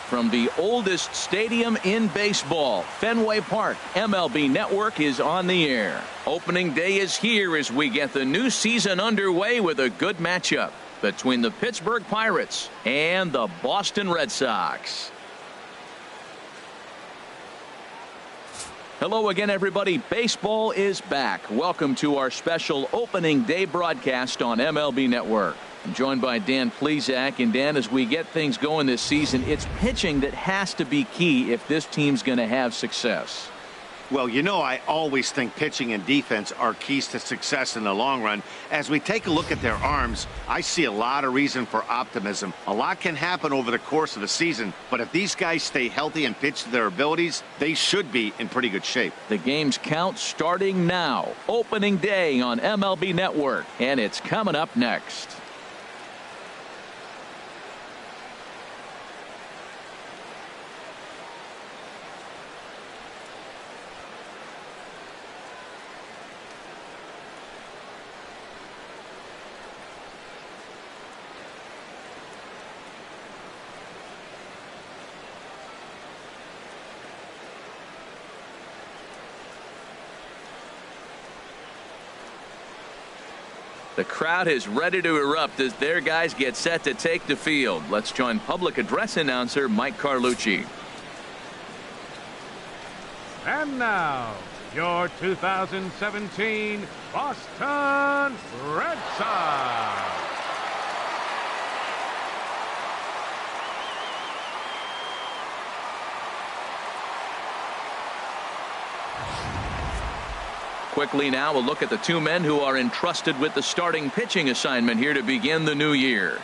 from the oldest stadium in baseball, Fenway Park. MLB Network is on the air. Opening day is here as we get the new season underway with a good matchup between the Pittsburgh Pirates and the Boston Red Sox. Hello again, everybody. Baseball is back. Welcome to our special opening day broadcast on MLB Network. I'm joined by Dan Plesac. And Dan, as we get things going this season, it's pitching that has to be key if this team's going to have success. Well, you know, I always think pitching and defense are keys to success in the long run. As we take a look at their arms, I see a lot of reason for optimism. A lot can happen over the course of the season, but if these guys stay healthy and pitch to their abilities, they should be in pretty good shape. The game's count starting now. Opening day on MLB Network, and it's coming up next. The crowd is ready to erupt as their guys get set to take the field. Let's join public address announcer Mike Carlucci. And now, your 2017 Boston Red Sox. Quickly now, a look at the two men who are entrusted with the starting pitching assignment here to begin the new year.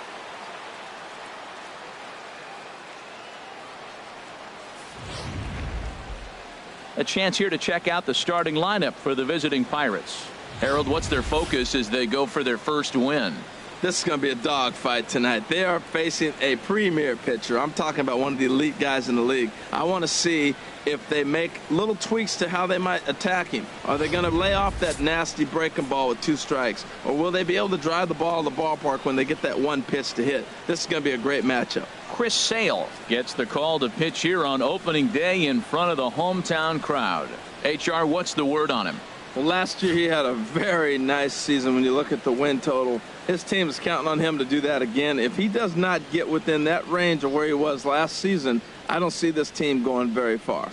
A chance here to check out the starting lineup for the visiting Pirates. Harold, what's their focus as they go for their first win? This is going to be a dogfight tonight. They are facing a premier pitcher. I'm talking about one of the elite guys in the league. I want to see if they make little tweaks to how they might attack him. Are they going to lay off that nasty breaking ball with 2 strikes? Or will they be able to drive the ball to the ballpark when they get that one pitch to hit? This is going to be a great matchup. Chris Sale gets the call to pitch here on opening day in front of the hometown crowd. HR, what's the word on him? Well, last year he had a very nice season when you look at the win total. His team is counting on him to do that again. If he does not get within that range of where he was last season, I don't see this team going very far.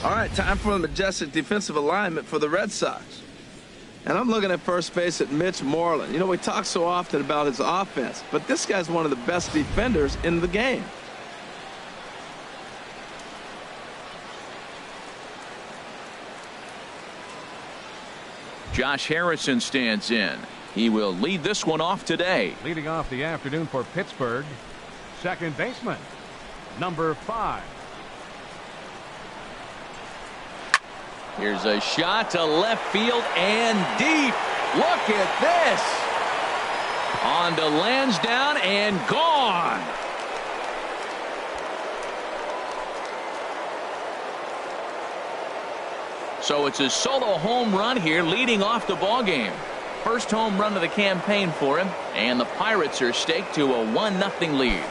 All right, time for the majestic defensive alignment for the Red Sox. And I'm looking at first base at Mitch Moreland. You know, we talk so often about his offense, but this guy's one of the best defenders in the game. Josh Harrison stands in. He will lead this one off today. Leading off the afternoon for Pittsburgh, second baseman, number 5. Here's a shot to left field and deep. Look at this. On to Lansdowne and gone. So it's a solo home run here leading off the ball game. First home run of the campaign for him, and the Pirates are staked to a 1-0 lead.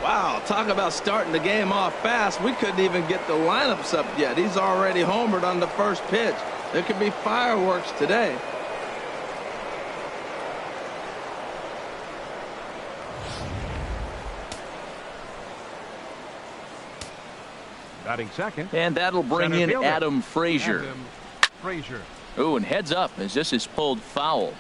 Wow, talk about starting the game off fast. We couldn't even get the lineups up yet. He's already homered on the first pitch. There could be fireworks today. Batting second. And that'll bring in Adam Frazier. Ooh, and heads up as this is pulled foul.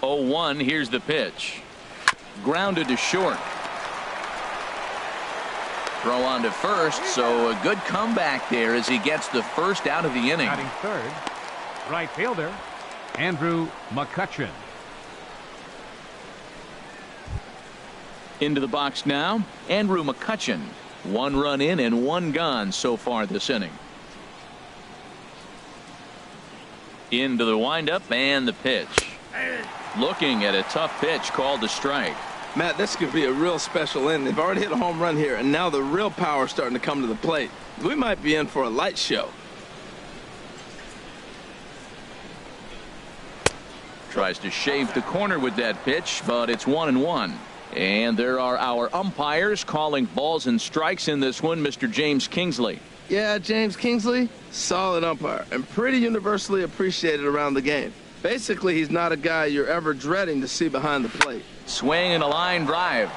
Oh, 1, here's the pitch. Grounded to short. Throw on to first, so a good comeback there as he gets the first out of the inning. Batting third, right fielder, Andrew McCutchen. Into the box now, Andrew McCutchen. 1 run in and 1 gone so far this inning. Into the windup and the pitch. Looking at a tough pitch called a strike. Matt, this could be a real special inning. They've already hit a home run here, and now the real power is starting to come to the plate. We might be in for a light show. Tries to shave the corner with that pitch, but it's 1-1. And there are our umpires calling balls and strikes in this one, Mr. James Kingsley. Yeah, James Kingsley, solid umpire, and pretty universally appreciated around the game. Basically, he's not a guy you're ever dreading to see behind the plate. Swing and a line drive,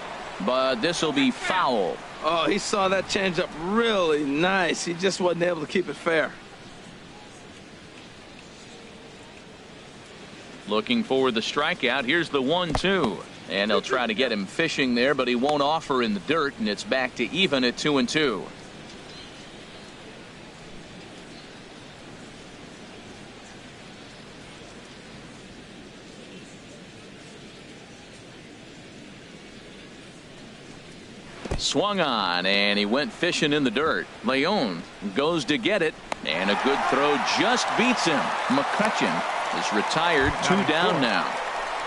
but this will be foul. Oh, he saw that changeup really nice. He just wasn't able to keep it fair. Looking for the strikeout. Here's the 1-2. And they'll try to get him fishing there, but he won't offer in the dirt, and it's back to even at 2-2. Swung on, and he went fishing in the dirt. Leon goes to get it, and a good throw just beats him. McCutcheon is retired, 2 down now.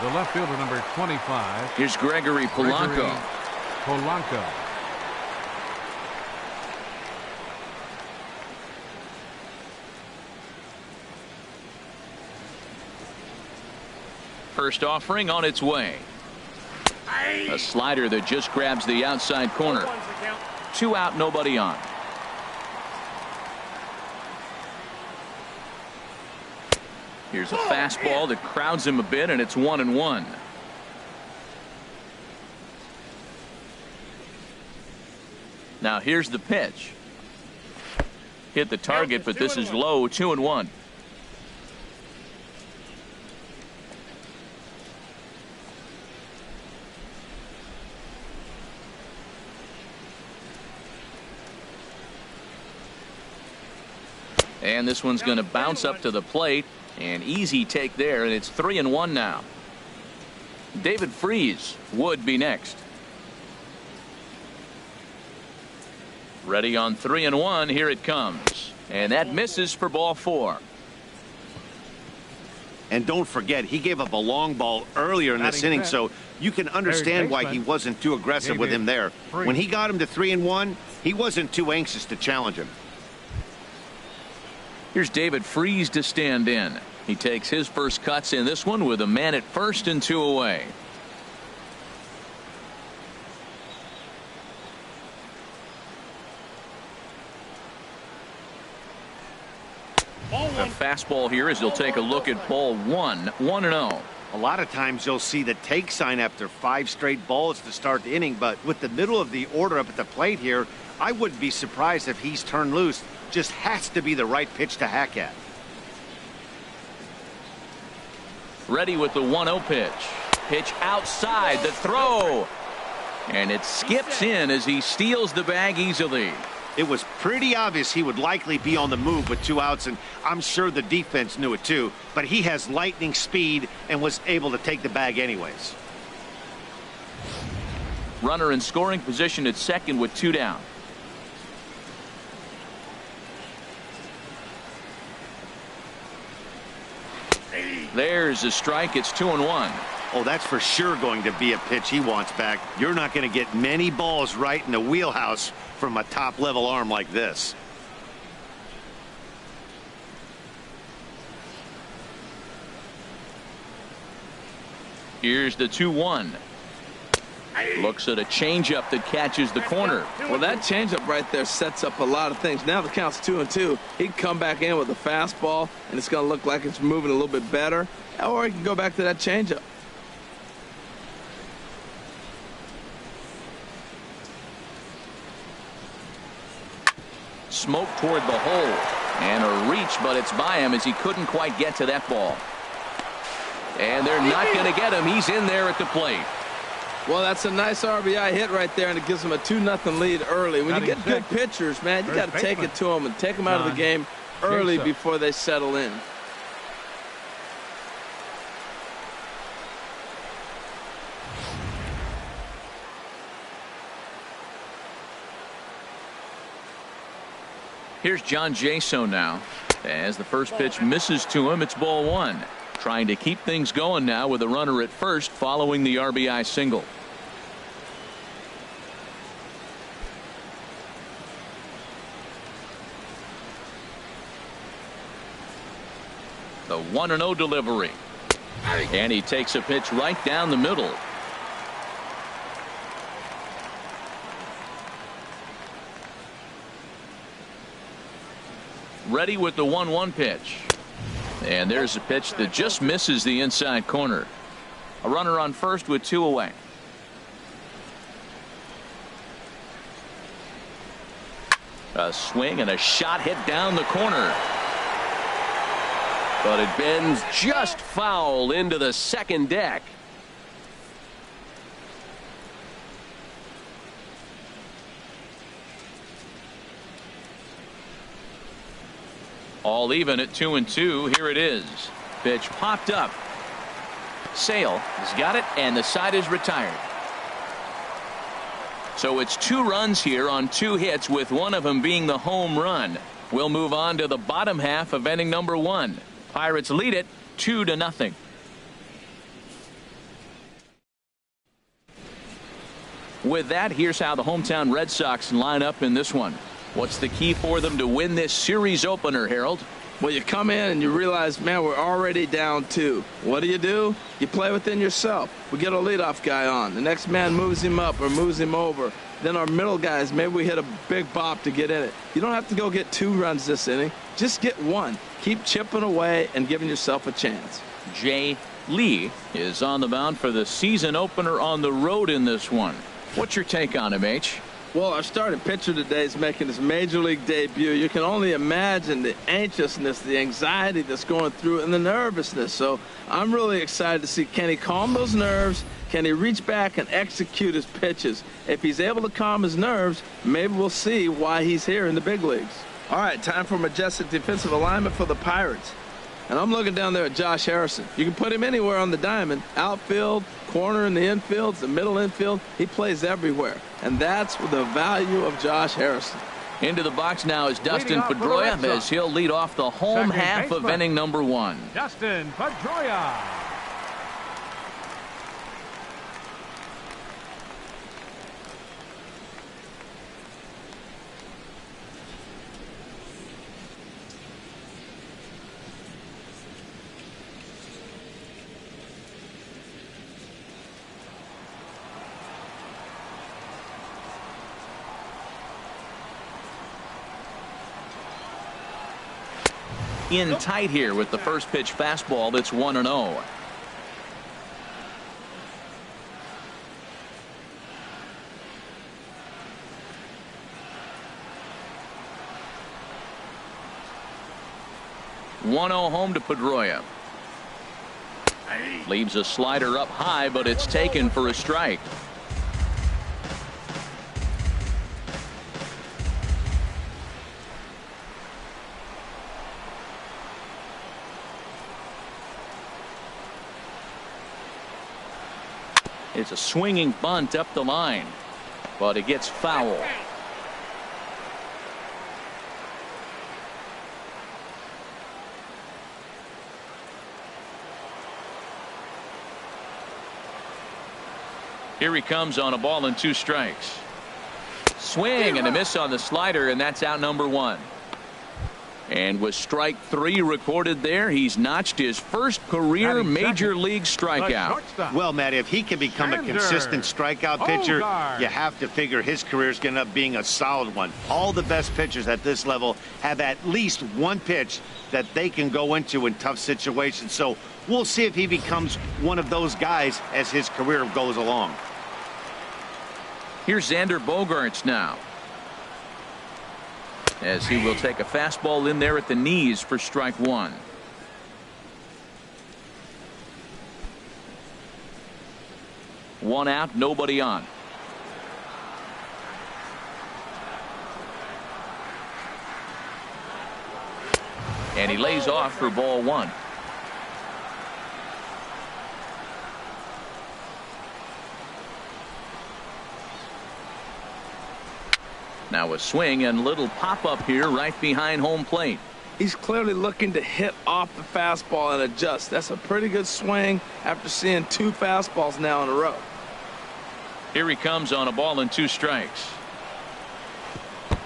The left fielder, number 25. Here's Gregory Polanco. Polanco. First offering on its way. A slider that just grabs the outside corner. 2 out, nobody on. Here's a fastball that crowds him a bit, and it's 1-1. Now here's the pitch. Hit the target, but this is low. 2-1. And this one's going to bounce up to the plate. An easy take there, and it's 3-1 now. David Freese would be next. Ready on 3-1. Here it comes. And that misses for ball 4. And don't forget, he gave up a long ball earlier in this inning, so you can understand why he wasn't too aggressive with him there. When he got him to 3-1, he wasn't too anxious to challenge him. Here's David Freese to stand in. He takes his first cuts in this one with a man at first and 2 away. A fastball here as he'll take a look at ball 1. 1-0. A lot of times you'll see the take sign after 5 straight balls to start the inning, but with the middle of the order up at the plate here, I wouldn't be surprised if he's turned loose. Just has to be the right pitch to hack at. Ready with the 1-0 pitch. Pitch outside, the throw. And it skips in as he steals the bag easily. It was pretty obvious he would likely be on the move with 2 outs, and I'm sure the defense knew it too, but he has lightning speed and was able to take the bag anyways. Runner in scoring position at second with 2 down. There's a strike. It's 2-1. Oh, that's for sure going to be a pitch he wants back. You're not going to get many balls right in the wheelhouse from a top-level arm like this. Here's the 2-1. Looks at a changeup that catches the corner. Well, that changeup right there sets up a lot of things. Now the count's 2-2. He can come back in with a fastball, and it's going to look like it's moving a little bit better. Or he can go back to that changeup. Smoke toward the hole. And a reach, but it's by him as he couldn't quite get to that ball. And they're not going to get him. He's in there at the plate. Well, that's a nice RBI hit right there, and it gives them a 2-0 lead early. When you get good pitchers, man, you got to take it to them and take them out of the game early before they settle in. Here's John Jaso now. As the first pitch misses to him, it's ball 1. Trying to keep things going now with a runner at first following the RBI single. The 1-0 delivery. And he takes a pitch right down the middle. Ready with the 1-1 pitch. And there's a pitch that just misses the inside corner. A runner on first with 2 away. A swing and a shot hit down the corner. But it bends just foul into the second deck. All even at 2-2. Here it is. Pitch popped up. Sale has got it, and the side is retired. So it's 2 runs here on 2 hits, with one of them being the home run. We'll move on to the bottom half of inning number 1. Pirates lead it 2-0. With that, here's how the hometown Red Sox line up in this one. What's the key for them to win this series opener, Harold? Well, you come in and you realize, man, we're already down 2. What do? You play within yourself. We get a leadoff guy on. The next man moves him up or moves him over. Then our middle guys, maybe we hit a big bop to get in it. You don't have to go get 2 runs this inning. Just get 1. Keep chipping away and giving yourself a chance. Jay Lee is on the mound for the season opener on the road in this one. What's your take on him, H? Well, our starting pitcher today is making his major league debut. You can only imagine the anxiousness, the anxiety that's going through, and the nervousness. So I'm really excited to see, can he calm those nerves? Can he reach back and execute his pitches? If he's able to calm his nerves, maybe we'll see why he's here in the big leagues. All right, time for majestic defensive alignment for the Pirates. And I'm looking down there at Josh Harrison. You can put him anywhere on the diamond. Outfield, corner in the infield, the middle infield. He plays everywhere. And that's the value of Josh Harrison. Into the box now is Dustin Pedroia as he'll lead off the home half of inning number 1. Dustin Pedroia. In tight here with the first pitch fastball. That's 1-0. Home to Pedroia. Leaves a slider up high, but it's taken for a strike. It's a swinging bunt up the line, but it gets foul. Here he comes on a ball and 2 strikes. Swing and a miss on the slider, and that's out number 1. And with strike 3 recorded there, he's notched his first career major league strikeout. Well, Matt, if he can become a consistent strikeout pitcher, you have to figure his career is going to end up being a solid one. All the best pitchers at this level have at least 1 pitch that they can go into in tough situations. So we'll see if he becomes one of those guys as his career goes along. Here's Xander Bogaerts now, as he will take a fastball in there at the knees for strike 1. One out, nobody on. And he lays off for ball 1. Now a swing and little pop-up here right behind home plate. He's clearly looking to hit off the fastball and adjust. That's a pretty good swing after seeing 2 fastballs now in a row. Here he comes on a ball and 2 strikes.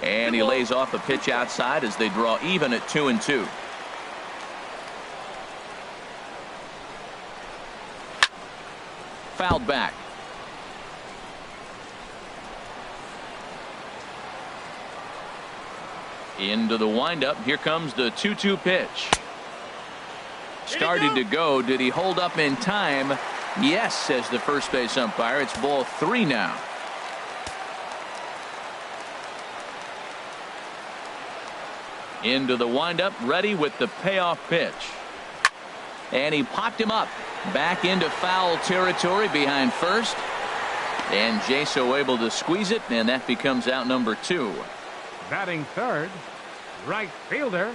And he lays off a pitch outside as they draw even at 2-2. fouled back. Into the windup. Here comes the 2-2 pitch. Started to go. Did he hold up in time? Yes, says the first base umpire. It's ball 3 now. Into the windup, ready with the payoff pitch. And he popped him up. Back into foul territory behind first. And Jaso able to squeeze it, and that becomes out number 2. Batting third, right fielder,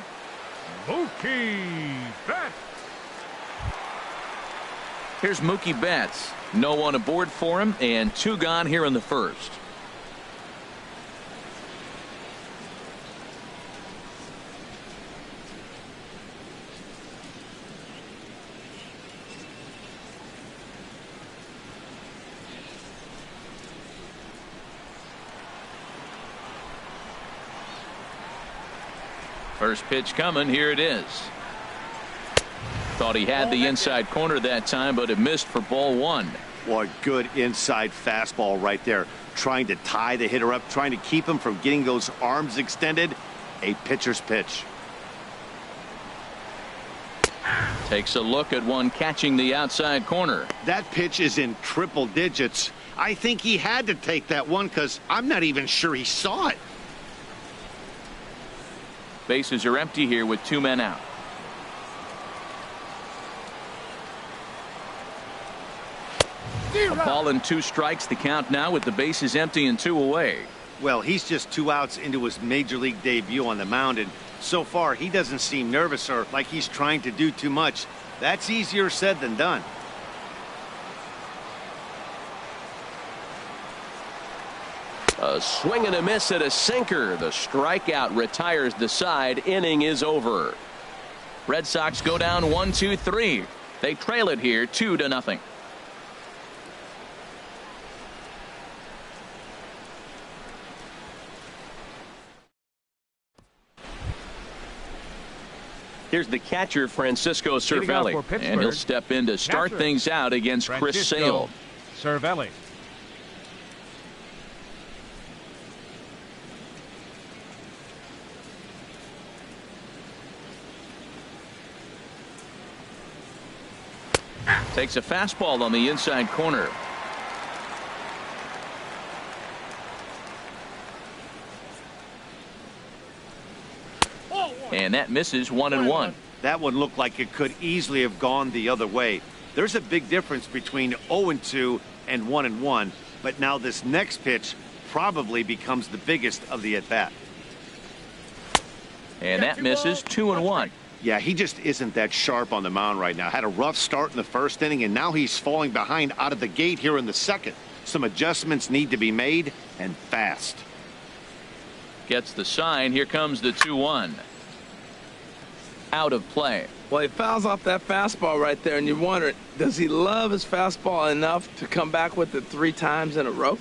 Mookie Betts. Here's Mookie Betts. No one aboard for him, and 2 gone here in the first. First pitch coming. Here it is. Thought he had the inside corner that time, but it missed for ball 1. Boy, good inside fastball right there. Trying to tie the hitter up, trying to keep him from getting those arms extended. A pitcher's pitch. Takes a look at one catching the outside corner. That pitch is in triple digits. I think he had to take that one because I'm not even sure he saw it. Bases are empty here with 2 men out. A ball and 2 strikes. The count now with the bases empty and 2 away. Well, he's just 2 outs into his major league debut on the mound, and so far he doesn't seem nervous or like he's trying to do too much. That's easier said than done. A swing and a miss at a sinker. The strikeout retires the side. Inning is over. Red Sox go down 1-2-3. They trail it here 2-0. Here's the catcher, Francisco Cervelli, and he'll step in to start things out against Chris Sale. Cervelli. Takes a fastball on the inside corner. And that misses 1-1. That one looked like it could easily have gone the other way. There's a big difference between 0-2 and 1-1, but now this next pitch probably becomes the biggest of the at-bat. And that misses 2-1. Yeah, he just isn't that sharp on the mound right now. Had a rough start in the first inning, and now he's falling behind out of the gate here in the second. Some adjustments need to be made, and fast. Gets the sign. Here comes the 2-1. Out of play. Well, he fouls off that fastball right there, and you wonder, does he love his fastball enough to come back with it 3 times in a row?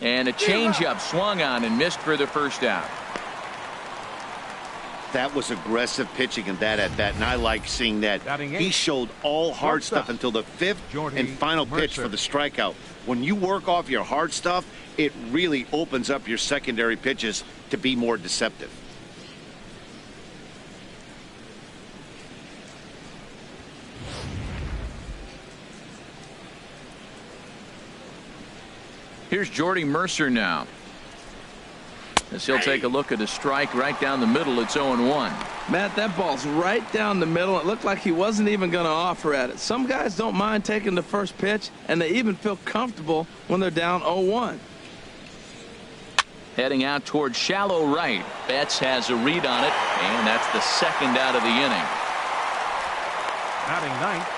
And a changeup swung on and missed for the first out. That was aggressive pitching in that at bat, and I like seeing that. He showed all hard stuff until the 5th and final pitch for the strikeout. When you work off your hard stuff, it really opens up your secondary pitches to be more deceptive. Here's Jordy Mercer now. As he'll take a look at a strike right down the middle. It's 0-1. Matt, that ball's right down the middle. It looked like he wasn't even going to offer at it. Some guys don't mind taking the first pitch, and they even feel comfortable when they're down 0-1. Heading out towards shallow right. Betts has a read on it, and that's the second out of the inning. Batting ninth,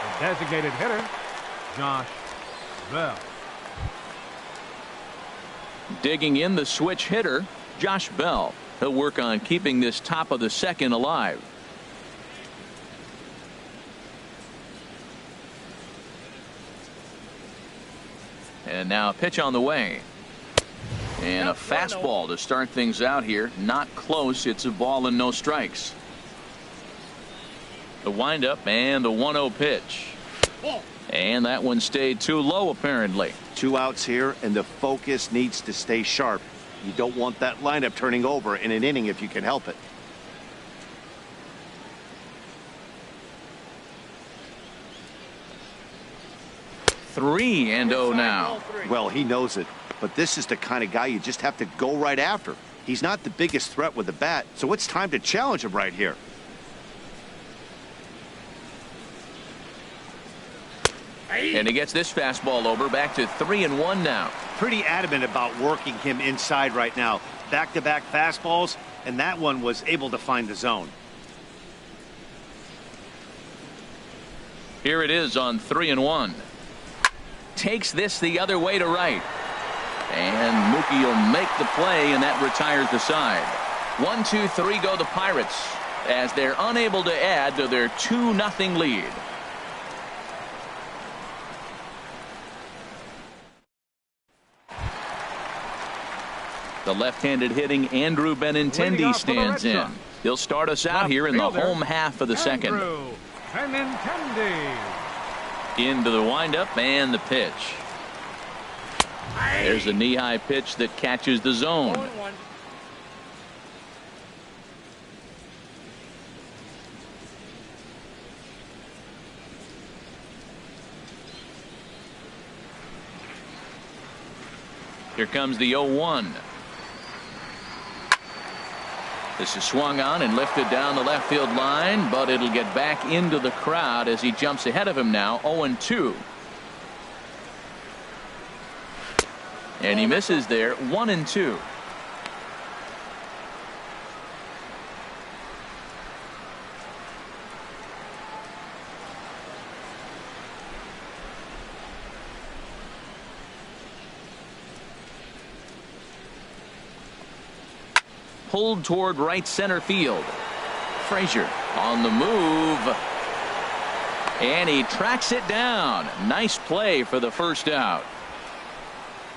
the designated hitter, Josh Bell. Digging in the switch hitter, Josh Bell. He'll work on keeping this top of the second alive. And now a pitch on the way. And a fastball to start things out here. Not close. It's a ball and no strikes. The windup and the 1-0 pitch. And that one stayed too low, apparently. 2 outs here, and the focus needs to stay sharp. You don't want that lineup turning over in an inning if you can help it. Three and 0 now. Well, he knows it, but this is the kind of guy you just have to go right after. He's not the biggest threat with the bat, so it's time to challenge him right here. And he gets this fastball over, back to 3-1 now. Pretty adamant about working him inside right now. Back-to-back fastballs, and that one was able to find the zone. Here it is on 3-1. Takes this the other way to right. And Mookie will make the play, and that retires the side. 1-2-3 go the Pirates as they're unable to add to their 2-0 lead. The left-handed hitting Andrew Benintendi stands in. He'll start us out here in the home half of the second. Benintendi. Into the windup and the pitch. There's a knee-high pitch that catches the zone. Here comes the 0-1. This is swung on and lifted down the left field line, but it'll get back into the crowd as he jumps ahead of him now. 0-2. And he misses there. 1-2. Pulled toward right center field. Frazier on the move. And he tracks it down. Nice play for the first out.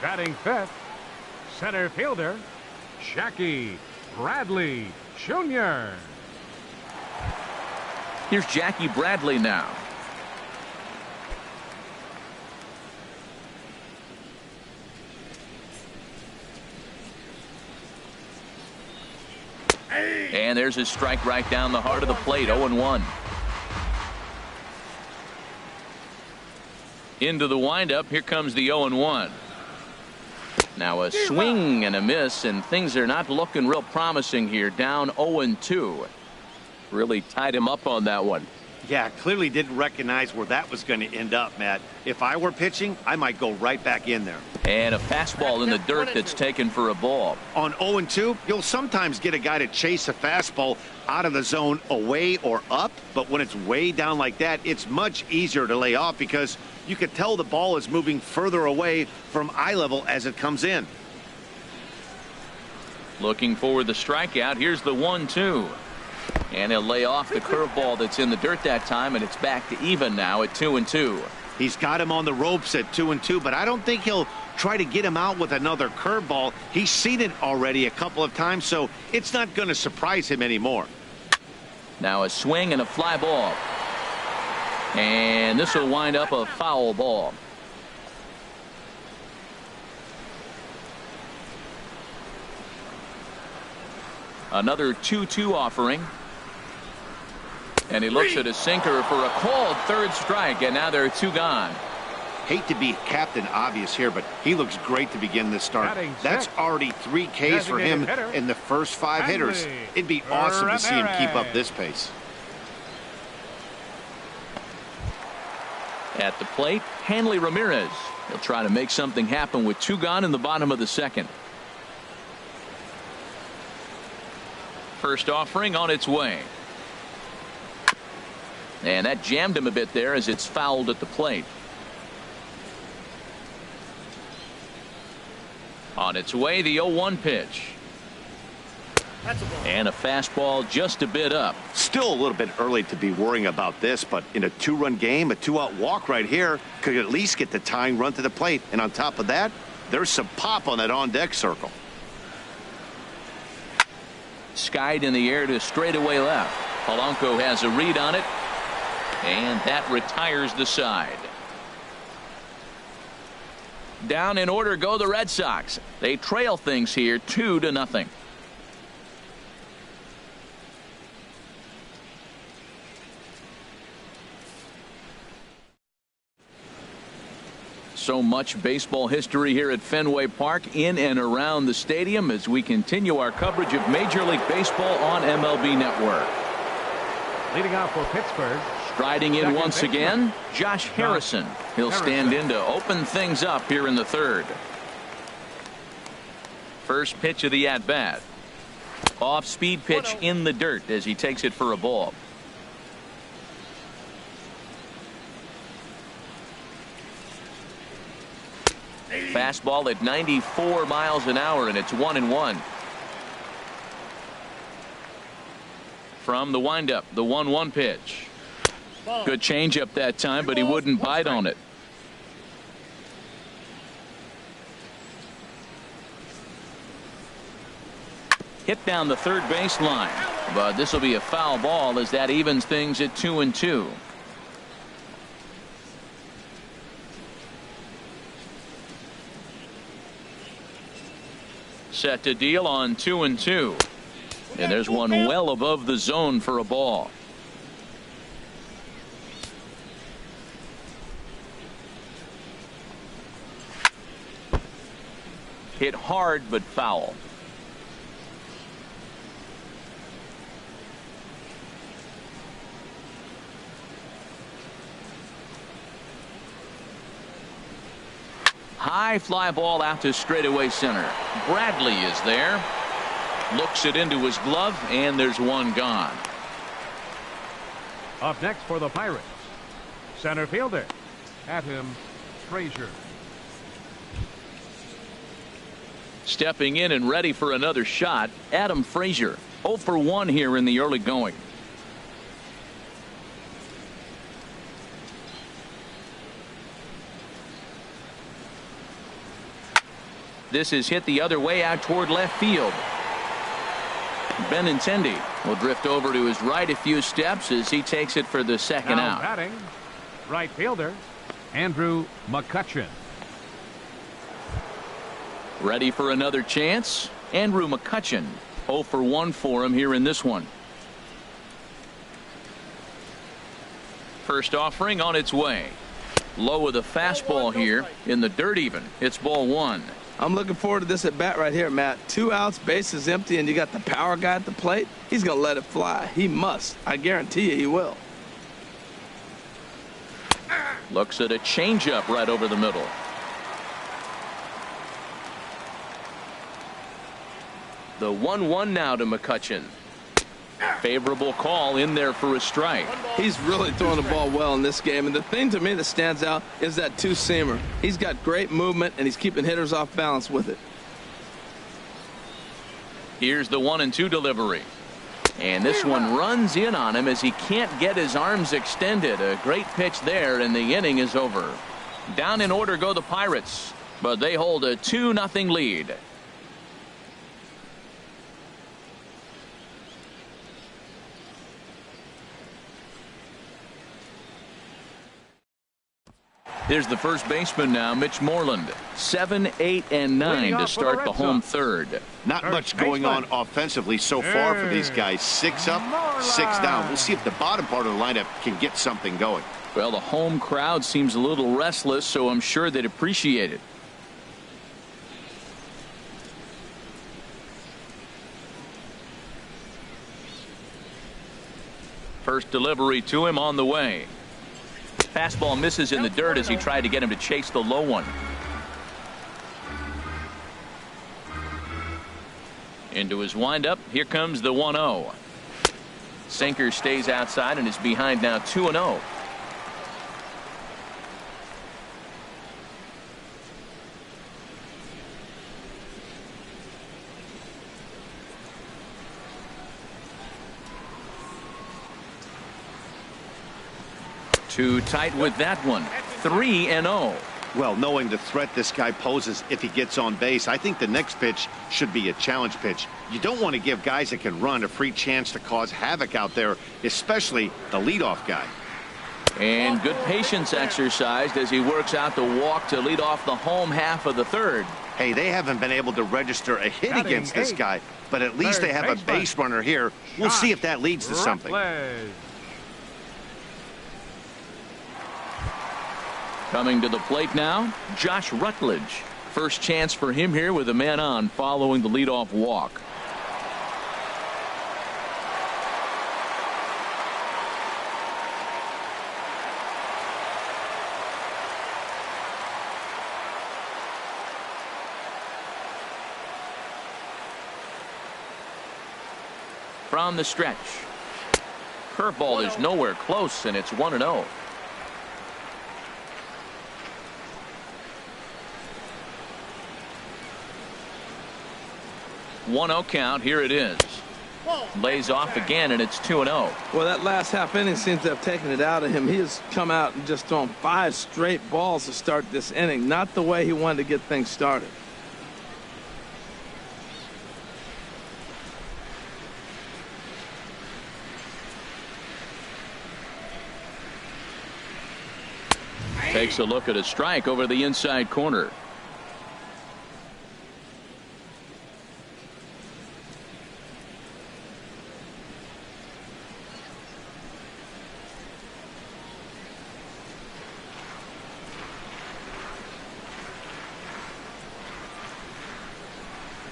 Batting fifth, center fielder, Jackie Bradley Jr. Here's Jackie Bradley now. And there's his strike right down the heart of the plate. 0-1. Into the windup. Here comes the 0-1. Now a swing and a miss, and things are not looking real promising here. Down 0-2. Really tied him up on that one. Yeah, clearly didn't recognize where that was going to end up, Matt. If I were pitching, I might go right back in there. And a fastball in the dirt that's taken for a ball. On 0-2, you'll sometimes get a guy to chase a fastball out of the zone away or up, but when it's way down like that, it's much easier to lay off because you can tell the ball is moving further away from eye level as it comes in. Looking for the strikeout. Here's the 1-2. And he'll lay off the curveball that's in the dirt that time, and it's back to even now at 2-2. He's got him on the ropes at 2-2, but I don't think he'll try to get him out with another curveball. He's seen it already a couple of times, so it's not going to surprise him anymore. Now a swing and a fly ball. And this will wind up a foul ball. Another 2-2 offering. And he looks at a sinker for a called third strike, and now there are 2 gone. Hate to be Captain Obvious here, but he looks great to begin this start. That's already 3 Ks for him in the first 5 hitters. It'd be awesome to see him keep up this pace. At the plate, Hanley Ramirez. He'll try to make something happen with 2 gone in the bottom of the second. First offering on its way. And that jammed him a bit there as it's fouled at the plate. On its way, the 0-1 pitch. And a fastball just a bit up. Still a little bit early to be worrying about this, but in a 2-run game, a 2-out walk right here could at least get the tying run to the plate. And on top of that, there's some pop on that on-deck circle. Skied in the air to straightaway left. Polanco has a read on it, And that retires the side. Down in order go the Red Sox. They trail things here 2-0. So much baseball history here at Fenway Park in and around the stadium as we continue our coverage of Major League Baseball on MLB Network. Leading off for Pittsburgh. Striding in once again, Josh Harrison. He'll stand in to open things up here in the third. First pitch of the at-bat. Off-speed pitch in the dirt as he takes it for a ball. Fastball at 94 miles an hour, and it's 1-1. From the windup, the 1-1 pitch. Good changeup that time, but he wouldn't bite on it. Hit down the third baseline, but this will be a foul ball as that evens things at 2-2. Set to deal on 2-2. And there's one well above the zone for a ball. Hit hard but foul. High fly ball out to straightaway center. Bradley is there. Looks it into his glove, and there's one gone. Up next for the Pirates, center fielder Adam Frazier. Stepping in and ready for another shot, Adam Frazier. 0 for 1 here in the early going. This is hit the other way out toward left field. Benintendi will drift over to his right a few steps as he takes it for the second now out. Batting, right fielder Andrew McCutchen. Ready for another chance. Andrew McCutchen. 0 for 1 for him here in this one. First offering on its way. Low with a fastball here in the dirt even. It's ball 1. I'm looking forward to this at bat right here, Matt. 2 outs, base is empty, and you got the power guy at the plate. He's going to let it fly. He must. I guarantee you he will. Looks at a changeup right over the middle. The 1-1 now to McCutchen. Favorable call in there for a strike. He's really throwing the ball well in this game, and the thing to me that stands out is that two-seamer. He's got great movement, and he's keeping hitters off balance with it. Here's the 1-2 delivery. And this one runs in on him as he can't get his arms extended. A great pitch there, and the inning is over. Down in order go the Pirates, but they hold a 2-0 lead. Here's the first baseman now, Mitch Moreland. 7, 8, and 9 to start the home third. Not much going on offensively so far for these guys. 6 up, 6 down. We'll see if the bottom part of the lineup can get something going. Well, the home crowd seems a little restless, so I'm sure they'd appreciate it. First delivery to him on the way. Fastball misses in the dirt as he tried to get him to chase the low one. Into his windup. Here comes the 1-0. Sinker stays outside and is behind now 2-0. Too tight with that one. 3-0. Well, knowing the threat this guy poses if he gets on base, I think the next pitch should be a challenge pitch. You don't want to give guys that can run a free chance to cause havoc out there, especially the leadoff guy. And good patience exercised as he works out the walk to lead off the home half of the third. Hey, they haven't been able to register a hit against this guy, but at least they have a base runner here. We'll see if that leads to something. Coming to the plate now, Josh Rutledge. First chance for him here with a man on following the leadoff walk. From the stretch. Curveball is nowhere close, and it's 1-0. One-0 count. Here it is. Lays off again, and it's 2-0. Well, that last half inning seems to have taken it out of him. He has come out and just thrown 5 straight balls to start this inning. Not the way he wanted to get things started. Takes a look at a strike over the inside corner.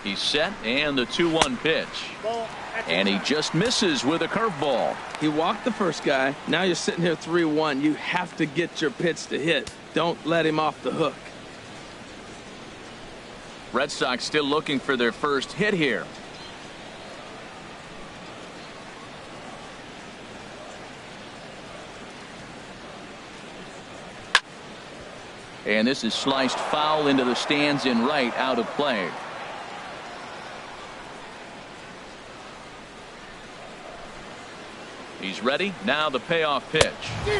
He's set, and the 2-1 pitch. And he just misses with a curveball. He walked the first guy. Now you're sitting here 3-1. You have to get your pitch to hit. Don't let him off the hook. Red Sox still looking for their first hit here. And this is sliced foul into the stands in right, out of play. He's ready. Now the payoff pitch.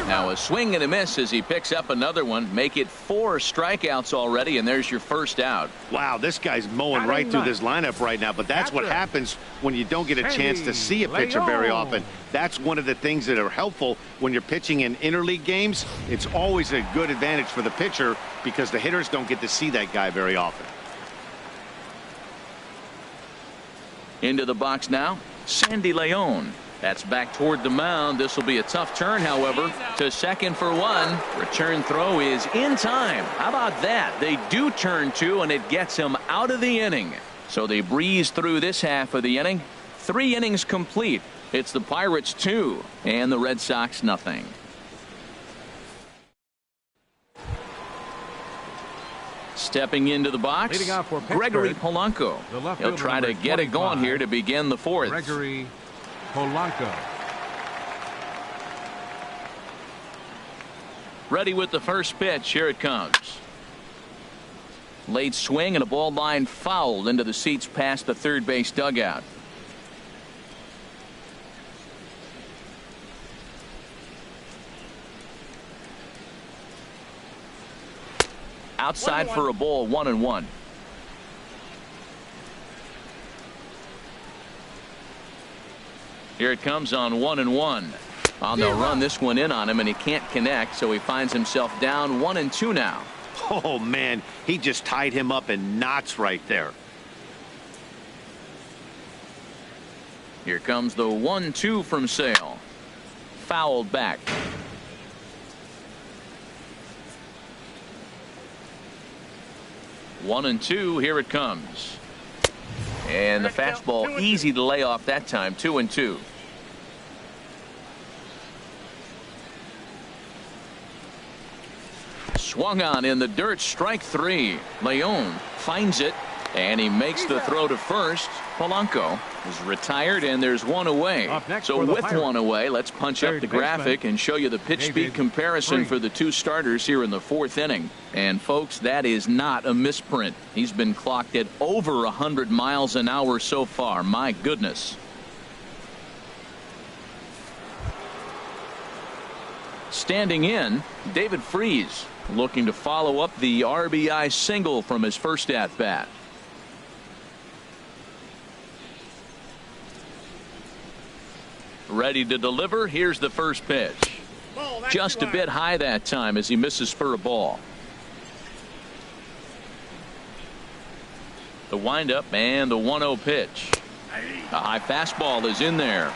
Now a swing and a miss as he picks up another one. Make it 4 strikeouts already, and there's your first out. Wow, this guy's mowing right through this lineup right now, but that's what happens when you don't get a chance to see a pitcher very often. That's one of the things that are helpful when you're pitching in interleague games. It's always a good advantage for the pitcher because the hitters don't get to see that guy very often. Into the box now, Sandy Leon. That's back toward the mound. This will be a tough turn, however, to second for 1. Return throw is in time. How about that? They do turn 2, and it gets him out of the inning. So they breeze through this half of the inning. 3 innings complete. It's the Pirates 2 and the Red Sox nothing. Stepping into the box, Gregory Polanco. He'll try to get it going here to begin the 4th. Gregory Polanco. Ready with the first pitch. Here it comes. Late swing and a ball line fouled into the seats past the third base dugout. Outside for a ball, 1-1. Here it comes on 1-1. Well, they'll run this one in on him, and he can't connect, so he finds himself down 1-2 now. Oh, man, he just tied him up in knots right there. Here comes the 1-2 from Sale. Fouled back. One and 2. Here it comes. And the fastball easy to lay off that time. 2-2. Swung on in the dirt. Strike 3. Leon finds it, and he makes the throw to first. Polanco is retired, and there's one away. So with one away, let's punch up the graphic and show you the pitch speed comparison for the 2 starters here in the 4th inning. And folks, that is not a misprint. He's been clocked at over 100 miles an hour so far. My goodness. Standing in, David Freese, looking to follow up the RBI single from his first at bat. Ready to deliver. Here's the first pitch. just a bit high that time as he misses for a ball. The windup and the 1-0 pitch. A high fastball is in there.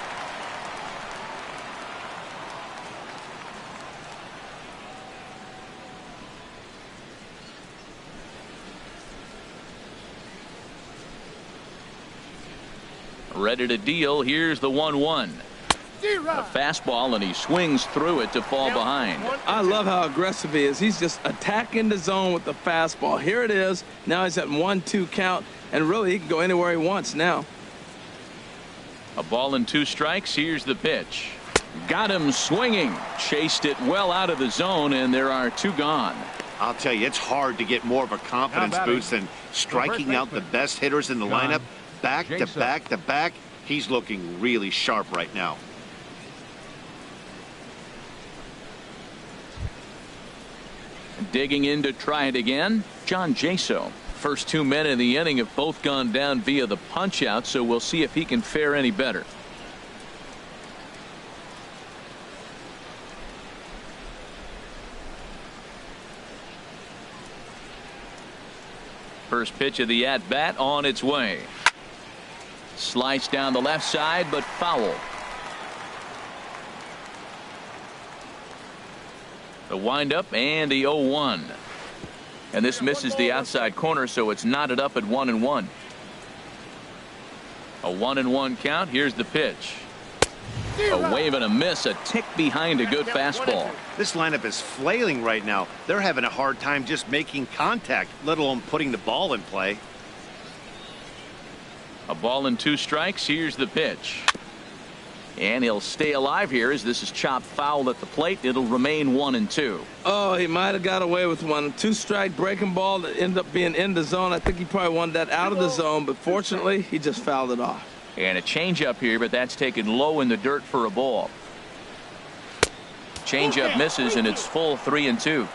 Ready to deal. Here's the 1-1. A fastball, and he swings through it to fall behind. I love how aggressive he is. He's just attacking the zone with the fastball. Here it is. Now he's at 1-2 count, and really he can go anywhere he wants now. A ball and 2 strikes. Here's the pitch. Got him swinging. Chased it well out of the zone, and there are 2 gone. I'll tell you, it's hard to get more of a confidence boost than striking out the best hitters in the lineup back to back to back. He's looking really sharp right now. Digging in to try it again, John Jaso. First 2 men in the inning have both gone down via the punch out, so we'll see if he can fare any better. First pitch of the at bat on its way. Sliced down the left side, but foul. The windup and the 0-1. And this misses the outside corner, so it's knotted up at 1-1. A 1-1 count. Here's the pitch. A wave and a miss, a tick behind a good fastball. This lineup is flailing right now. They're having a hard time just making contact, let alone putting the ball in play. A ball and 2 strikes. Here's the pitch. And he'll stay alive here as this is chopped foul at the plate. It'll remain 1-2. Oh, he might have got away with one. 2-strike breaking ball that ended up being in the zone. I think he probably wanted that out of the zone, but fortunately he just fouled it off. And a changeup here, but that's taken low in the dirt for a ball. Changeup misses, and it's full 3-2.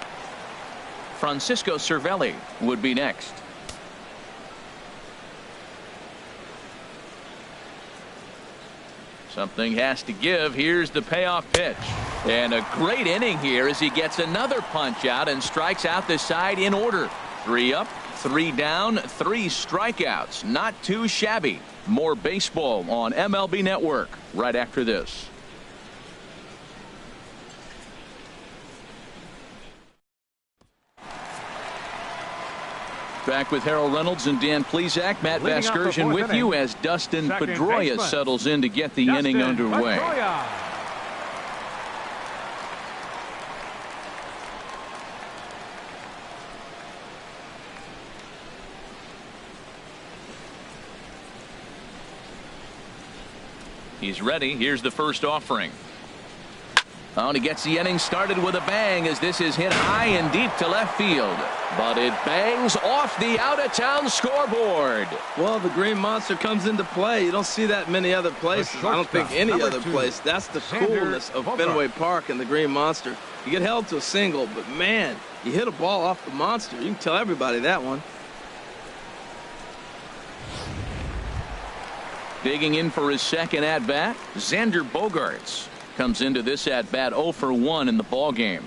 Francisco Cervelli would be next. Something has to give. Here's the payoff pitch. And a great inning here as he gets another punch out and strikes out the side in order. 3 up, 3 down, 3 strikeouts. Not too shabby. More baseball on MLB Network right after this. Back with Harold Reynolds and Dan Plesac. Matt Vasgersian with you as Dustin Pedroia settles in to get the inning underway. He's ready. Here's the first offering. Oh, and he gets the inning started with a bang as this is hit high and deep to left field. But it bangs off the out-of-town scoreboard. Well, the Green Monster comes into play. You don't see that many other places. I don't think any other place. That's the coolness of Fenway Park and the Green Monster. You get held to a single, but man, you hit a ball off the Monster. You can tell everybody that one. Digging in for his second at-bat, Xander Bogaerts comes into this at-bat 0 for 1 in the ball game.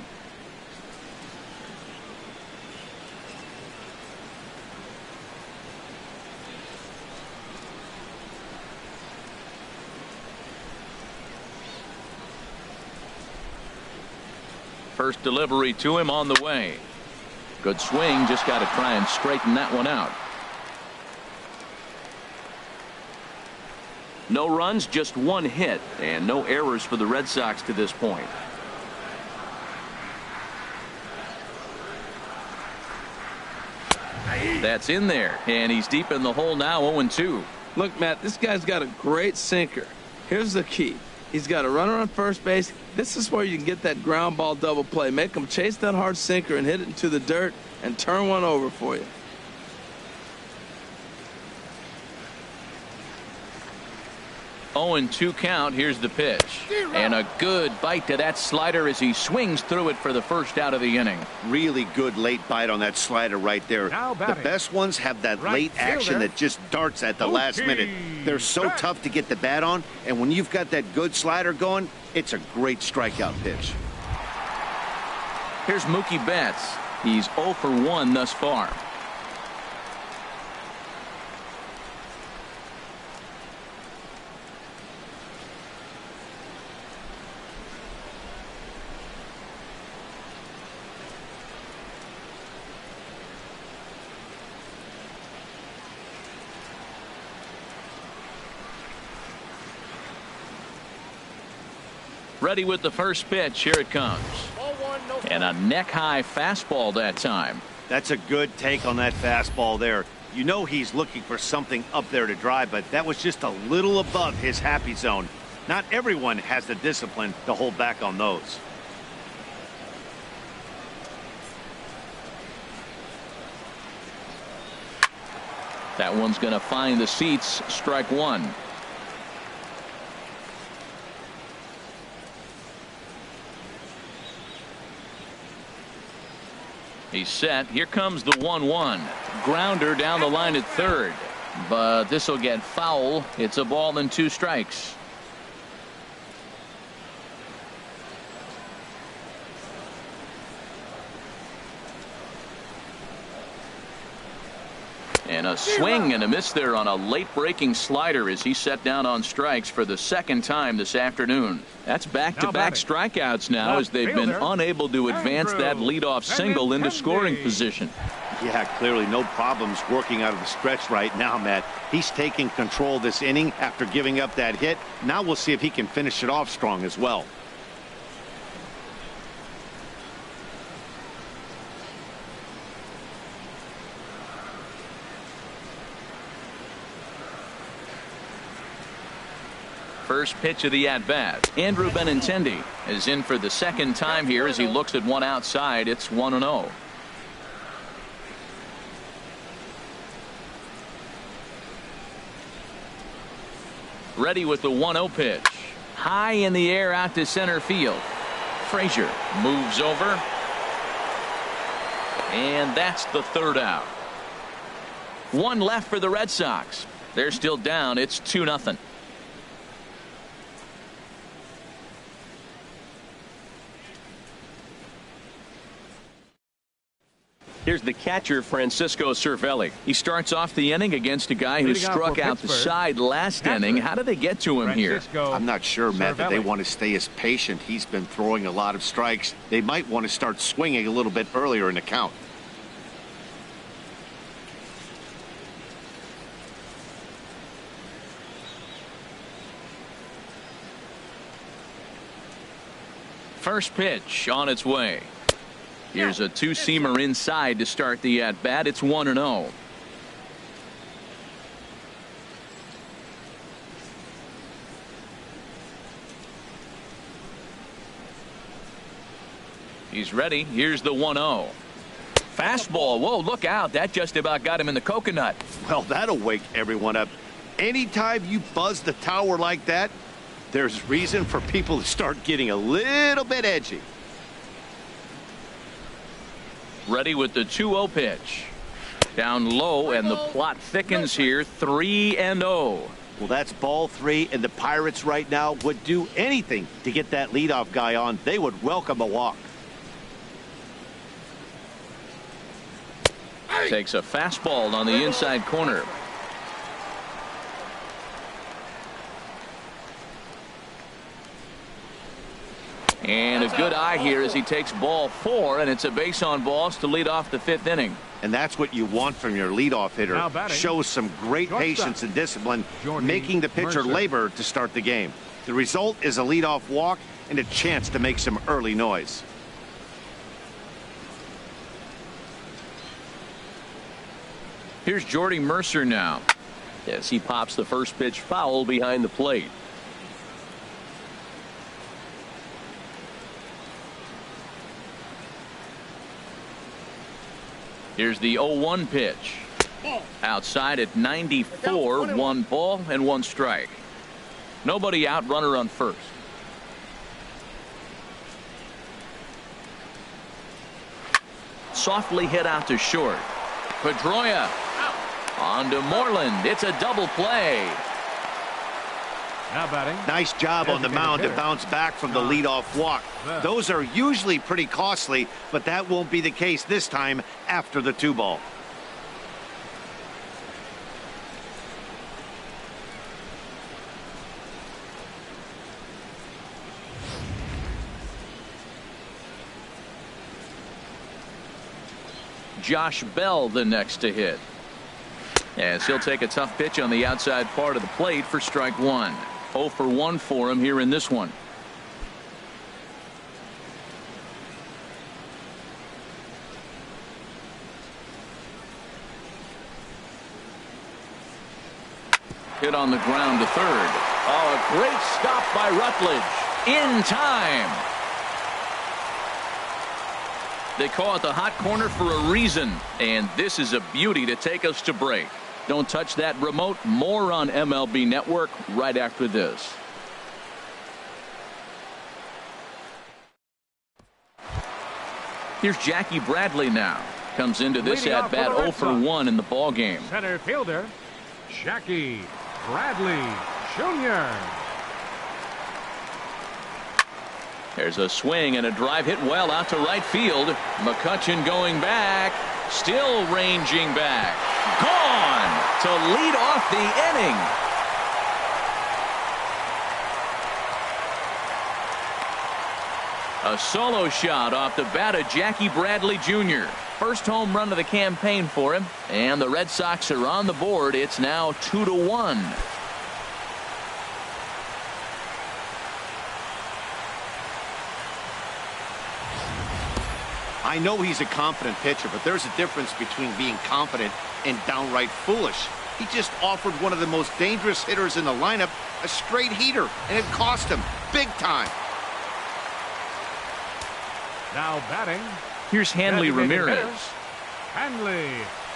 First delivery to him on the way. Good swing, just got to try and straighten that one out. No runs, just 1 hit, and no errors for the Red Sox to this point. That's in there, and he's deep in the hole now, 0-2. Look, Matt, this guy's got a great sinker. Here's the key. He's got a runner on first base. This is where you can get that ground ball double play. Make him chase that hard sinker and hit it into the dirt and turn one over for you. Oh, and 2 count. Here's the pitch. And a good bite to that slider as he swings through it for the first out of the inning. Really good late bite on that slider right there. The best ones have that late action that just darts at the last minute. They're so tough to get the bat on, and when you've got that good slider going, it's a great strikeout pitch. Here's Mookie Betts. He's 0 for 1 thus far. Ready with the first pitch. Here it comes. And a neck-high fastball that time. That's a good take on that fastball there. You know he's looking for something up there to drive, but that was just a little above his happy zone. Not everyone has the discipline to hold back on those. That one's going to find the seats. Strike one. He's set. Here comes the 1-1. Grounder down the line at third. But this will get foul. It's a ball and 2 strikes. And a swing and a miss there on a late breaking slider as he set down on strikes for the second time this afternoon. That's back-to-back strikeouts now as they've been unable to advance that leadoff single into scoring position. Yeah, clearly no problems working out of the stretch right now, Matt. He's taking control this inning after giving up that hit. Now we'll see if he can finish it off strong as well. First pitch of the at-bat. Andrew Benintendi is in for the second time here as he looks at one outside. It's 1-0. Ready with the 1-0 pitch. High in the air out to center field. Frazier moves over. And that's the third out. One left for the Red Sox. They're still down. It's 2-0. Here's the catcher, Francisco Cervelli. He starts off the inning against a guy who struck out the side last inning. How did they get to him here? I'm not sure, Matt, that they want to stay as patient. He's been throwing a lot of strikes. They might want to start swinging a little bit earlier in the count. First pitch on its way. Here's a two-seamer inside to start the at-bat. It's 1-0. He's ready. Here's the 1-0. Fastball. Whoa, look out. That just about got him in the coconut. Well, that'll wake everyone up. Anytime you buzz the tower like that, there's reason for people to start getting a little bit edgy. Ready with the 2-0 pitch. Down low, and the plot thickens here. 3-0. Well, that's ball 3, and the Pirates right now would do anything to get that leadoff guy on. They would welcome a walk. Takes a fastball on the inside corner. And a good eye here as he takes ball 4, and it's a base on balls to lead off the 5th inning. And that's what you want from your leadoff hitter. Shows some great patience and discipline, making the pitcher labor to start the game. The result is a leadoff walk and a chance to make some early noise. Here's Jordy Mercer now. Yes, he pops the first pitch foul behind the plate. Here's the 0-1 pitch. Outside at 94, 1 ball and 1 strike. Nobody out, runner on first. Softly hit out to short. Pedroia on to Moreland. It's a double play. Now batting. Nice job on the mound to bounce back from the leadoff walk. Those are usually pretty costly, but that won't be the case this time after the 2-ball. Josh Bell the next to hit. As he'll take a tough pitch on the outside part of the plate for strike 1. 0 for 1 for him here in this one. Hit on the ground to third. Oh, a great stop by Rutledge. In time. They call it the hot corner for a reason, and this is a beauty to take us to break. Don't touch that remote. More on MLB Network right after this. Here's Jackie Bradley now. Comes into this at bat 0 for 1 in the ball game. Center fielder, Jackie Bradley Jr. There's a swing and a drive hit well out to right field. McCutchen going back. Still ranging back. Gone to lead off the inning. A solo shot off the bat of Jackie Bradley Jr. First home run of the campaign for him. And the Red Sox are on the board. It's now 2-1. I know he's a confident pitcher, but there's a difference between being confident and downright foolish. He just offered one of the most dangerous hitters in the lineup a straight heater, and it cost him big time. Now batting. Here's Hanley Ramirez. Hanley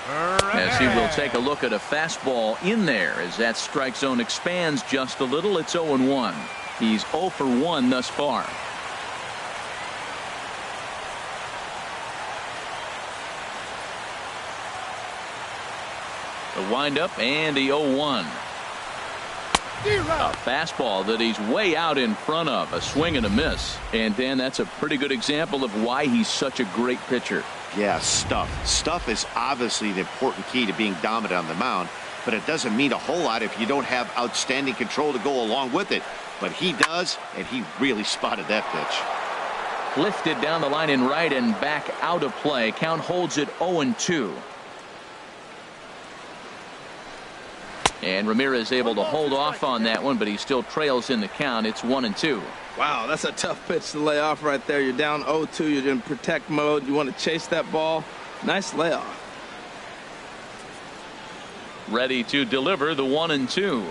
As he will take a look at a fastball in there as that strike zone expands just a little. It's 0-1. He's 0 for 1 thus far. The windup and the 0-1. A fastball that he's way out in front of. A swing and a miss. And Dan, that's a pretty good example of why he's such a great pitcher. Yeah, stuff. Stuff is obviously the important key to being dominant on the mound, but it doesn't mean a whole lot if you don't have outstanding control to go along with it. But he does, and he really spotted that pitch. Lifted down the line in right and back out of play. Count holds it 0-2. And Ramirez able to hold off on that one, but he still trails in the count. It's 1-2. Wow, that's a tough pitch to lay off right there. You're down 0-2. You're in protect mode. You want to chase that ball. Nice layoff. Ready to deliver the 1-2.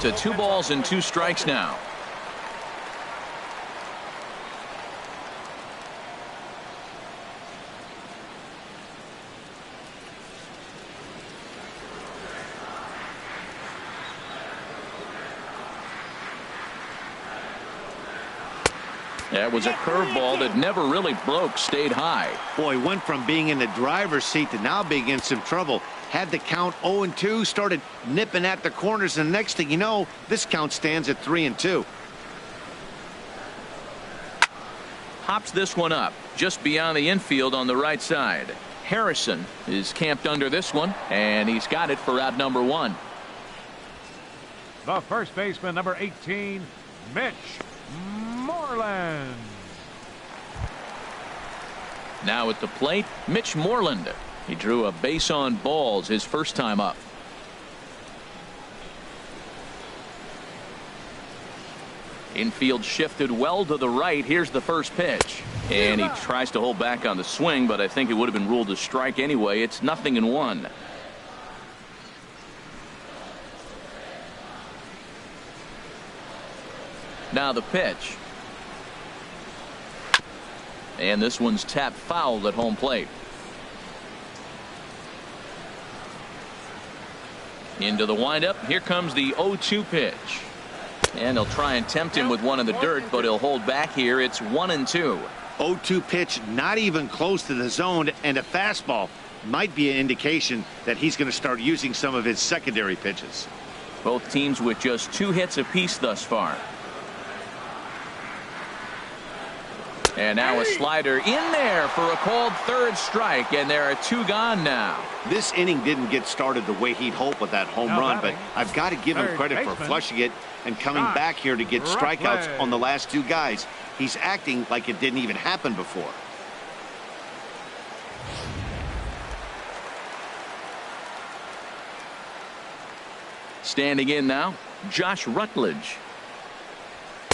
To 2 balls and 2 strikes now. That was a curveball that never really broke, stayed high. Boy, went from being in the driver's seat to now being in some trouble. Had the count 0-2, started nipping at the corners, and next thing you know, this count stands at 3-2. Hops this one up just beyond the infield on the right side. Harrison is camped under this one, and he's got it for out number 1. The first baseman, number 18, Mitch Moreland. Now at the plate, Mitch Moreland. He drew a base on balls his first time up. Infield shifted well to the right. Here's the first pitch. And he tries to hold back on the swing, but I think it would have been ruled a strike anyway. It's 0-1. Now the pitch. And this one's tapped foul at home plate. Into the windup. Here comes the 0-2 pitch. And they'll try and tempt him with one in the dirt, but he'll hold back here. It's 1-2. 0-2 pitch, not even close to the zone, and a fastball might be an indication that he's going to start using some of his secondary pitches. Both teams with just 2 hits apiece thus far. And now a slider in there for a called third strike, and there are 2 gone now. This inning didn't get started the way he'd hoped with that home run, but I've got to give him credit for flushing it and coming back here to get strikeouts on the last 2 guys. He's acting like it didn't even happen before. Standing in now, Josh Rutledge.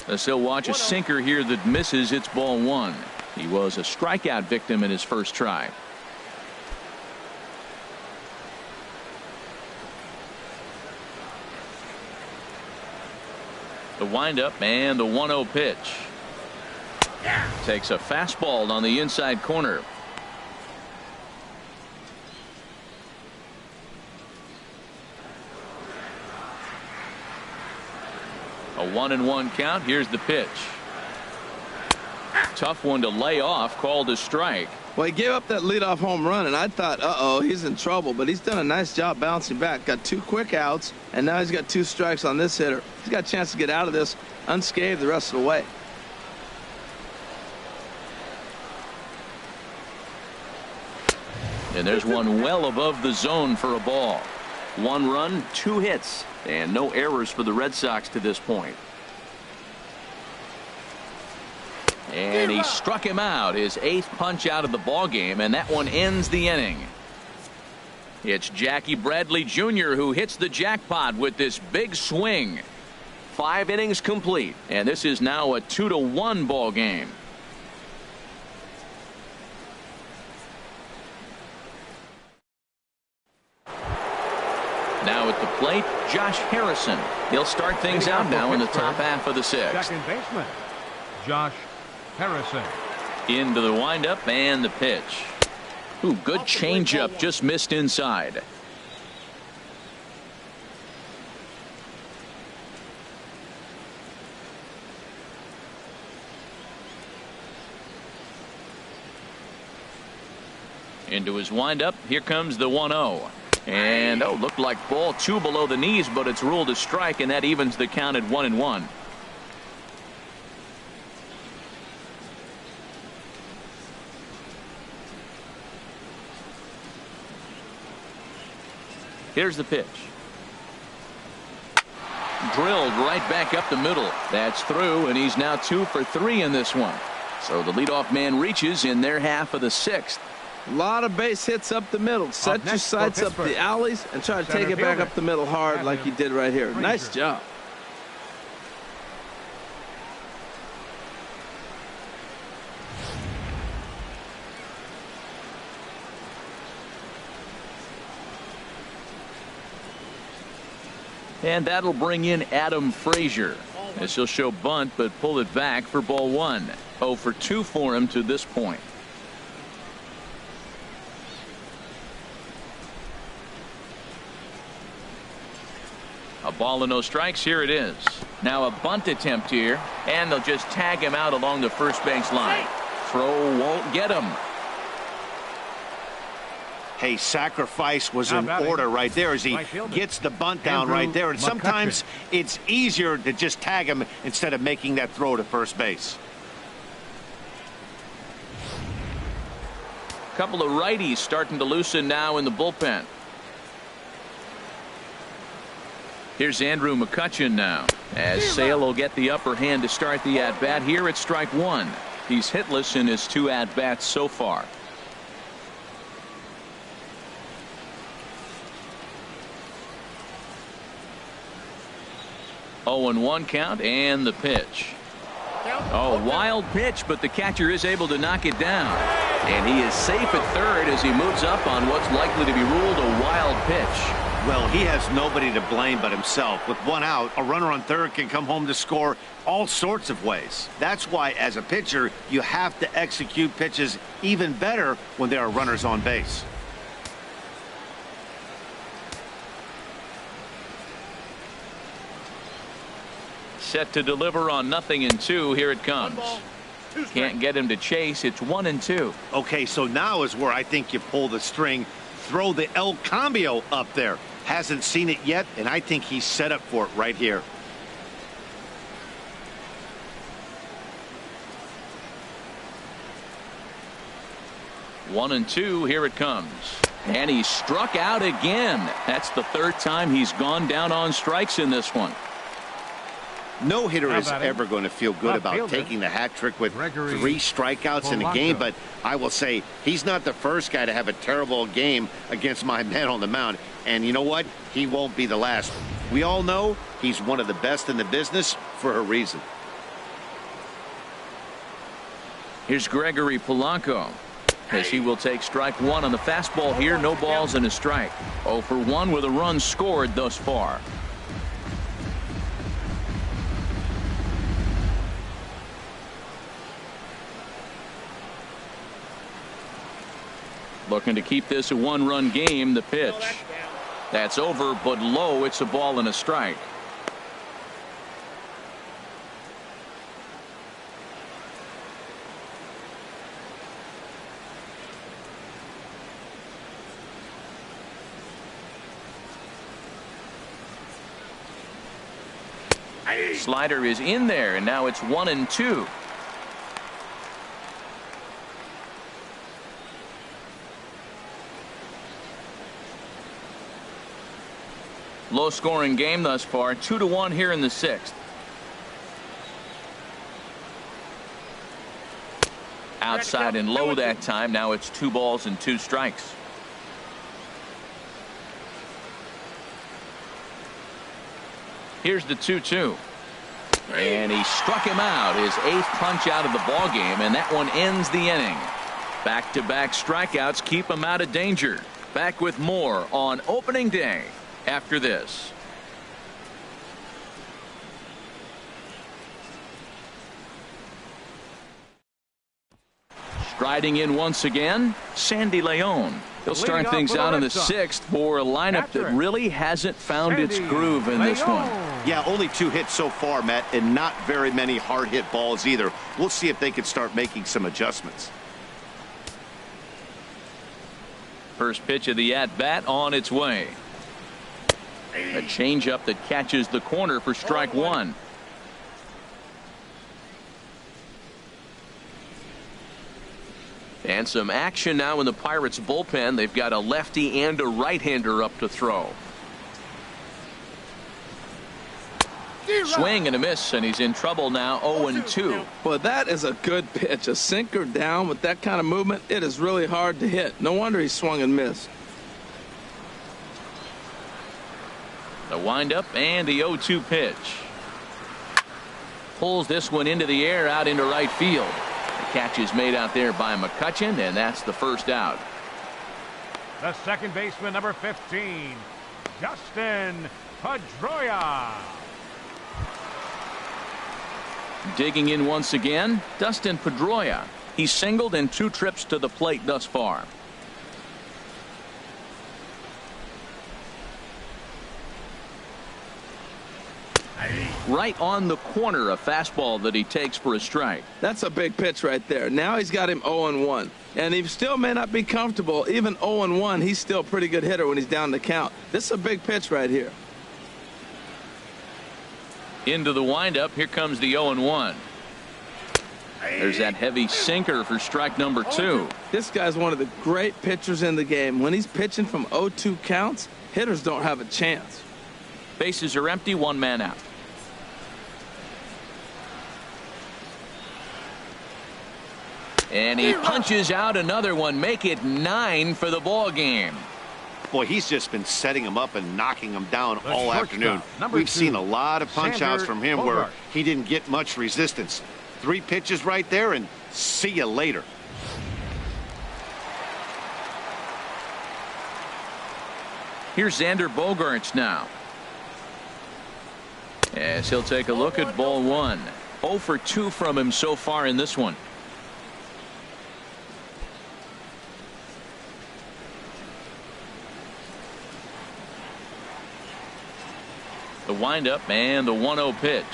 As he'll watch a sinker here that misses. It's ball 1. He was a strikeout victim in his first try. The windup and the 1-0 pitch. Takes a fastball on the inside corner. A 1-1 count. Here's the pitch. Tough one to lay off, called a strike. Well, he gave up that leadoff home run, and I thought, uh-oh, he's in trouble. But he's done a nice job bouncing back. Got 2 quick outs, and now he's got 2 strikes on this hitter. He's got a chance to get out of this unscathed the rest of the way. And there's one well above the zone for a ball. 1 run, 2 hits, and no errors for the Red Sox to this point. And he struck him out, his 8th punch out of the ball game, and that one ends the inning. It's Jackie Bradley Jr. who hits the jackpot with this big swing. 5 innings complete, and this is now a 2-1 ball game. Now at the plate, Josh Harrison. He'll start things out now in the top half of the 6th. Second baseman, Josh Harrison. Into the windup and the pitch. Ooh, good changeup, just missed inside. Into his windup. Here comes the 1-0. And looked like ball 2 below the knees, but it's ruled a strike, and that evens the count at 1-1. Here's the pitch. Drilled right back up the middle. That's through, and he's now 2 for 3 in this one. So the leadoff man reaches in their half of the 6th. A lot of base hits up the middle. Set your sights up the alleys and try to take it back up the middle hard like he did right here. Nice job. And that'll bring in Adam Frazier. This will show bunt, but pull it back for ball 1. 0 for 2 for him to this point. A ball and no strikes. Here it is. Now a bunt attempt here, and they'll just tag him out along the first base line. Throw won't get him. Hey, sacrifice was in order right there as he gets the bunt down right there. And sometimes it's easier to just tag him instead of making that throw to first base. A couple of righties starting to loosen now in the bullpen. Here's Andrew McCutchen now, as Sale will get the upper hand to start the at-bat. Here it's strike 1. He's hitless in his 2 at-bats so far. Oh, and 1 count, and the pitch. Oh, wild pitch, but the catcher is able to knock it down. And he is safe at third as he moves up on what's likely to be ruled a wild pitch. Well, he has nobody to blame but himself. With 1 out, a runner on third can come home to score all sorts of ways. That's why, as a pitcher, you have to execute pitches even better when there are runners on base. Set to deliver on 0-2. Here it comes. Can't get him to chase. It's 1-2. Okay, so now is where I think you pull the string throw the El Cambio up there. Hasn't seen it yet, and I think he's set up for it right here. One and two, here it comes. And he struck out again. That's the third time he's gone down on strikes in this one. No hitter is ever going to feel good about taking the hat trick with 3 strikeouts in a game, but I will say he's not the first guy to have a terrible game against my man on the mound. And you know what? He won't be the last. We all know he's one of the best in the business for a reason. Here's Gregory Polanco, as he will take strike one on the fastball here. No balls and a strike. 0 for 1 with a run scored thus far. Looking to keep this a 1-run game. The pitch. That's over, but low. It's a ball and a strike. Slider is in there, and now it's 1 and 2. Low scoring game thus far. 2-1 here in the 6th. Outside and low that time. Now it's 2 balls and 2 strikes. Here's the 2-2. And he struck him out. His 8th punch out of the ball game, and that one ends the inning. Back-to-back strikeouts keep him out of danger. Back with more on opening day after this. Striding in once again, Sandy Leon. He'll start things out in the 6th for a lineup that really hasn't found its groove in this one. Yeah, only 2 hits so far, Matt, and not very many hard hit balls either. We'll see if they can start making some adjustments. First pitch of the at-bat on its way. A changeup that catches the corner for strike 1. And some action now in the Pirates bullpen. They've got a lefty and a right-hander up to throw. Swing and a miss, and he's in trouble now. 0-2. Well, that is a good pitch. A sinker down with that kind of movement, it is really hard to hit. No wonder he swung and missed. The windup and the 0-2 pitch. Pulls this one into the air out into right field. The catch is made out there by McCutchen, and that's the first out. The second baseman, number 15, Dustin Pedroia. Digging in once again, Dustin Pedroia. He's singled in 2 trips to the plate thus far. Right on the corner, a fastball that he takes for a strike. That's a big pitch right there. Now he's got him 0-1. And he still may not be comfortable. Even 0-1, he's still a pretty good hitter when he's down the count. This is a big pitch right here. Into the windup. Here comes the 0-1. There's that heavy sinker for strike number 2. This guy's one of the great pitchers in the game. When he's pitching from 0-2 counts, hitters don't have a chance. Bases are empty. 1 man out. And he punches out another one. Make it 9 for the ball game. Boy, he's just been setting him up and knocking him down all afternoon. We've seen a lot of punch outs from him where he didn't get much resistance. 3 pitches right there, and see you later. Here's Xander Bogaerts now, as he'll take a look at ball 1. 0 for 2 from him so far in this one. The windup and the 1-0 pitch.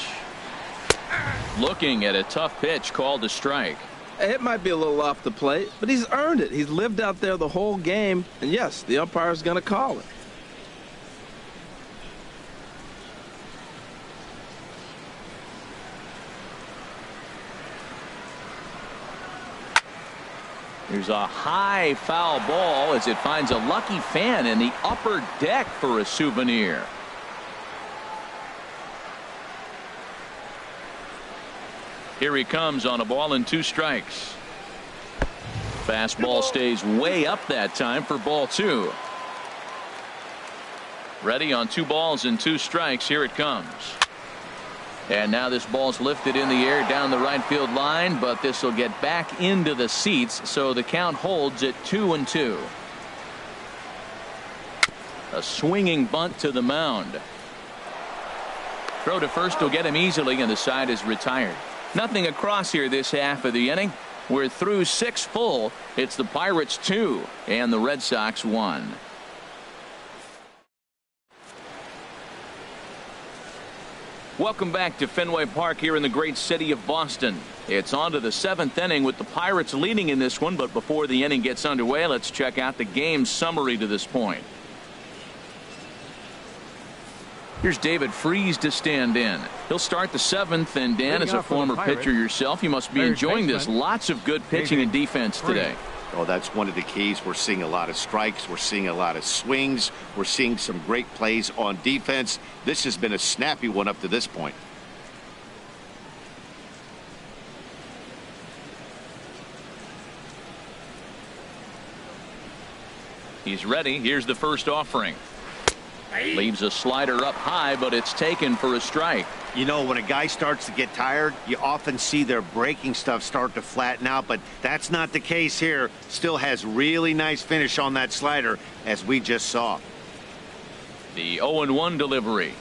Looking at a tough pitch called a strike. It might be a little off the plate, but he's earned it. He's lived out there the whole game, and yes, the umpire's going to call it. Here's a high foul ball as it finds a lucky fan in the upper deck for a souvenir. Here he comes on a ball and 2 strikes. Fastball stays way up that time for ball 2. Ready on 2 balls and 2 strikes. Here it comes. And now this ball's lifted in the air down the right field line, but this will get back into the seats, so the count holds at 2-2. A swinging bunt to the mound. Throw to first will get him easily, and the side is retired. Nothing across here this half of the inning. We're through 6 full. It's the Pirates 2 and the Red Sox 1. Welcome back to Fenway Park here in the great city of Boston. It's on to the 7th inning with the Pirates leading in this one, but before the inning gets underway, let's check out the game summary to this point. Here's David Freese to stand in. He'll start the 7th, and Dan, as a former pitcher yourself, you must be enjoying this. Lots of good pitching and defense today. Oh, that's one of the keys. We're seeing a lot of strikes. We're seeing a lot of swings. We're seeing some great plays on defense. This has been a snappy one up to this point. He's ready. Here's the first offering. Leaves a slider up high, but it's taken for a strike. You know, when a guy starts to get tired, you often see their breaking stuff start to flatten out, but that's not the case here. Still has really nice finish on that slider, as we just saw. The 0-1 delivery.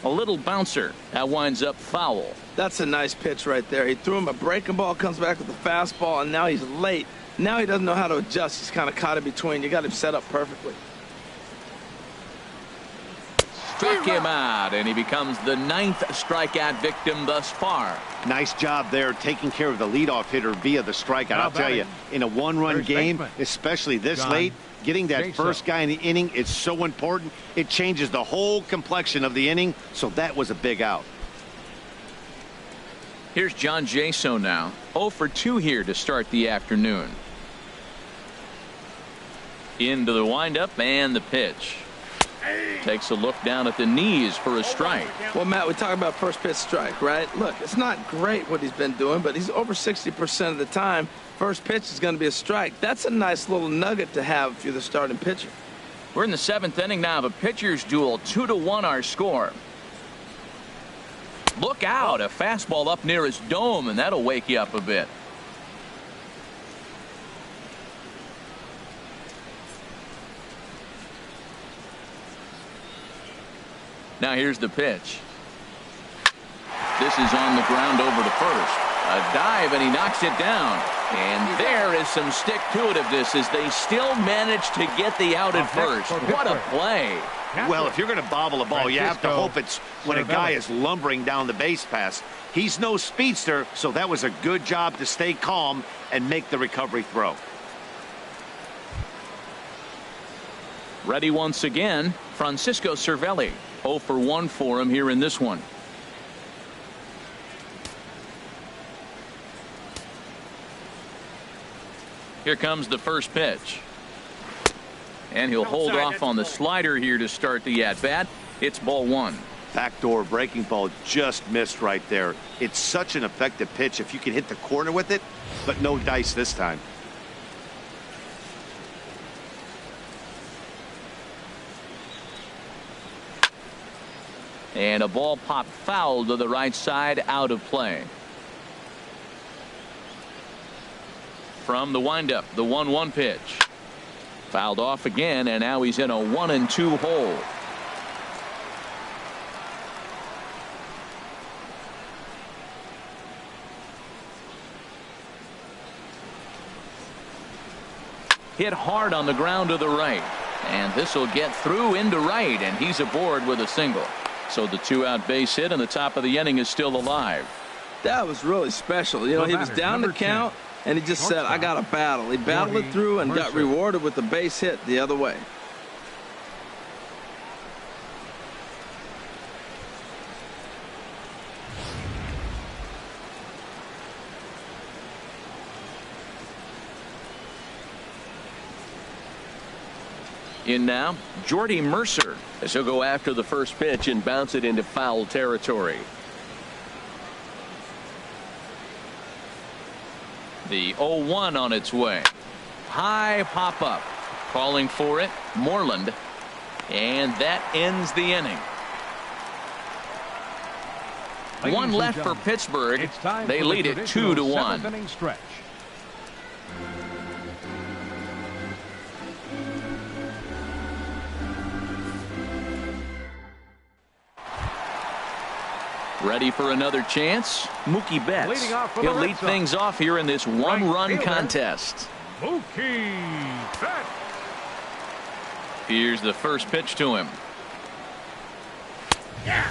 A little bouncer. That winds up foul. That's a nice pitch right there. He threw him a breaking ball, comes back with a fastball, and now he's late. Now he doesn't know how to adjust. He's kind of caught in between. You got him set up perfectly. Struck him out, and he becomes the 9th strikeout victim thus far. Nice job there taking care of the leadoff hitter via the strikeout. I'll tell you, in a 1-run game, especially this late, getting that first guy in the inning is so important. It changes the whole complexion of the inning, so that was a big out. Here's John Jaso now. 0 for 2 here to start the afternoon. Into the windup and the pitch. Takes a look down at the knees for a strike. Well, Matt, we talk about first pitch strike, right? Look, it's not great what he's been doing, but he's over 60% of the time. First pitch is going to be a strike. That's a nice little nugget to have if you're the starting pitcher. We're in the 7th inning now of a pitcher's duel. 2-1 our score. Look out, a fastball up near his dome, and that'll wake you up a bit. Now here's the pitch. This is on the ground over to first. A dive, and he knocks it down. And there is some stick-to-itiveness as they still manage to get the out at first. What a play. Well, if you're going to bobble a ball, you have to hope it's when a guy is lumbering down the base pass. He's no speedster, so that was a good job to stay calm and make the recovery throw. Ready once again, Francisco Cervelli. 0 for 1 for him here in this one. Here comes the first pitch. And he'll hold off on the slider here to start the at-bat. It's ball 1. Backdoor breaking ball just missed right there. It's such an effective pitch if you can hit the corner with it, but no dice this time. And a ball popped foul to the right side, out of play. From the windup, the 1-1 pitch. Fouled off again, and now he's in a 1-2 hole. Hit hard on the ground to the right. And this will get through into right, and he's aboard with a single. So the 2-out base hit, and the top of the inning is still alive. That was really special. You know, he was down the count, and he just said, I got to battle. He battled it through and got rewarded with the base hit the other way. In now, Jordy Mercer, as he'll go after the first pitch and bounce it into foul territory. The 0-1 on its way. High pop-up. Calling for it, Moreland. And that ends the inning. One left for Pittsburgh. They lead it 2-1. Inning stretch. Ready for another chance? Mookie Betts. He'll lead things off here in this one-run contest. Mookie Betts. Here's the first pitch to him.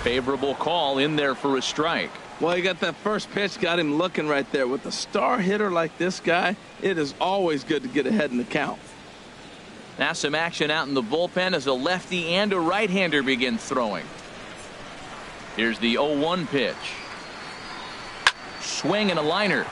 Favorable call in there for a strike. Well, he got that first pitch, got him looking right there. With a star hitter like this guy, it is always good to get ahead in the count. Now some action out in the bullpen as a lefty and a right-hander begin throwing. Here's the 0-1 pitch. Swing and a liner.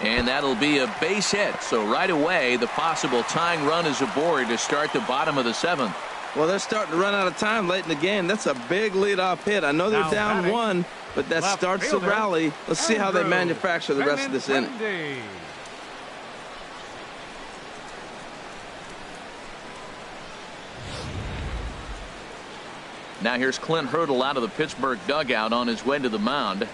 And that'll be a base hit. So right away, the possible tying run is aboard to start the bottom of the 7th. Well, they're starting to run out of time late in the game. That's a big leadoff hit. I know they're down 1, but that starts the rally. Let's see how they manufacture the rest of this inning. Now here's Clint Hurdle out of the Pittsburgh dugout on his way to the mound.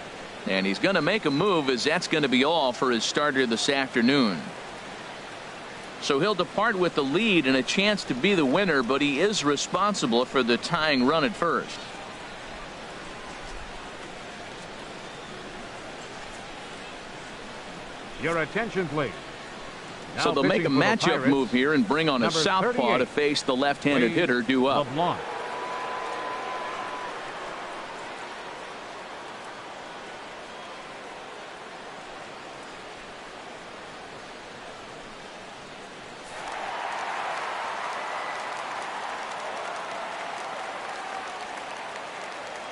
And he's going to make a move, as that's going to be all for his starter this afternoon. So he'll depart with the lead and a chance to be the winner, but he is responsible for the tying run at first. Your attention, please. So they'll make a matchup move here and bring on a southpaw to face the left-handed hitter due up.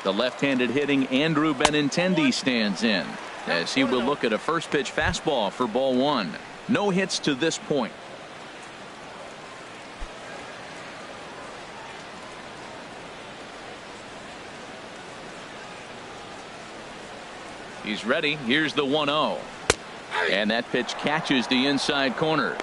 The left-handed hitting Andrew Benintendi stands in, as he will look at a first pitch fastball for ball 1. No hits to this point. He's ready. Here's the 1-0. And that pitch catches the inside corner.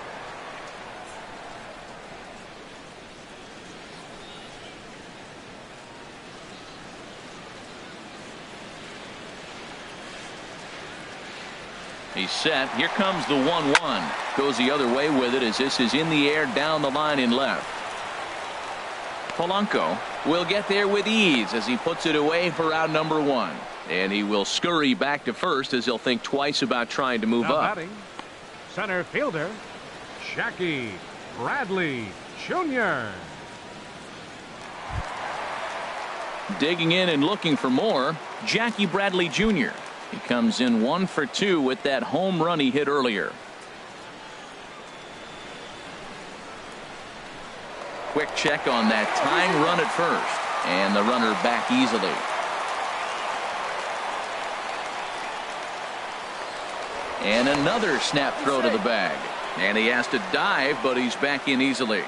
He's set. Here comes the 1-1. Goes the other way with it as this is in the air down the line in left. Polanco will get there with ease as he puts it away for out number 1. And he will scurry back to first as he'll think twice about trying to move up. Batting, center fielder Jackie Bradley Jr. Digging in and looking for more, Jackie Bradley Jr. He comes in 1 for 2 with that home run he hit earlier. Quick check on that tying run at first, and the runner back easily. And another snap throw to the bag, and he has to dive, but he's back in easily.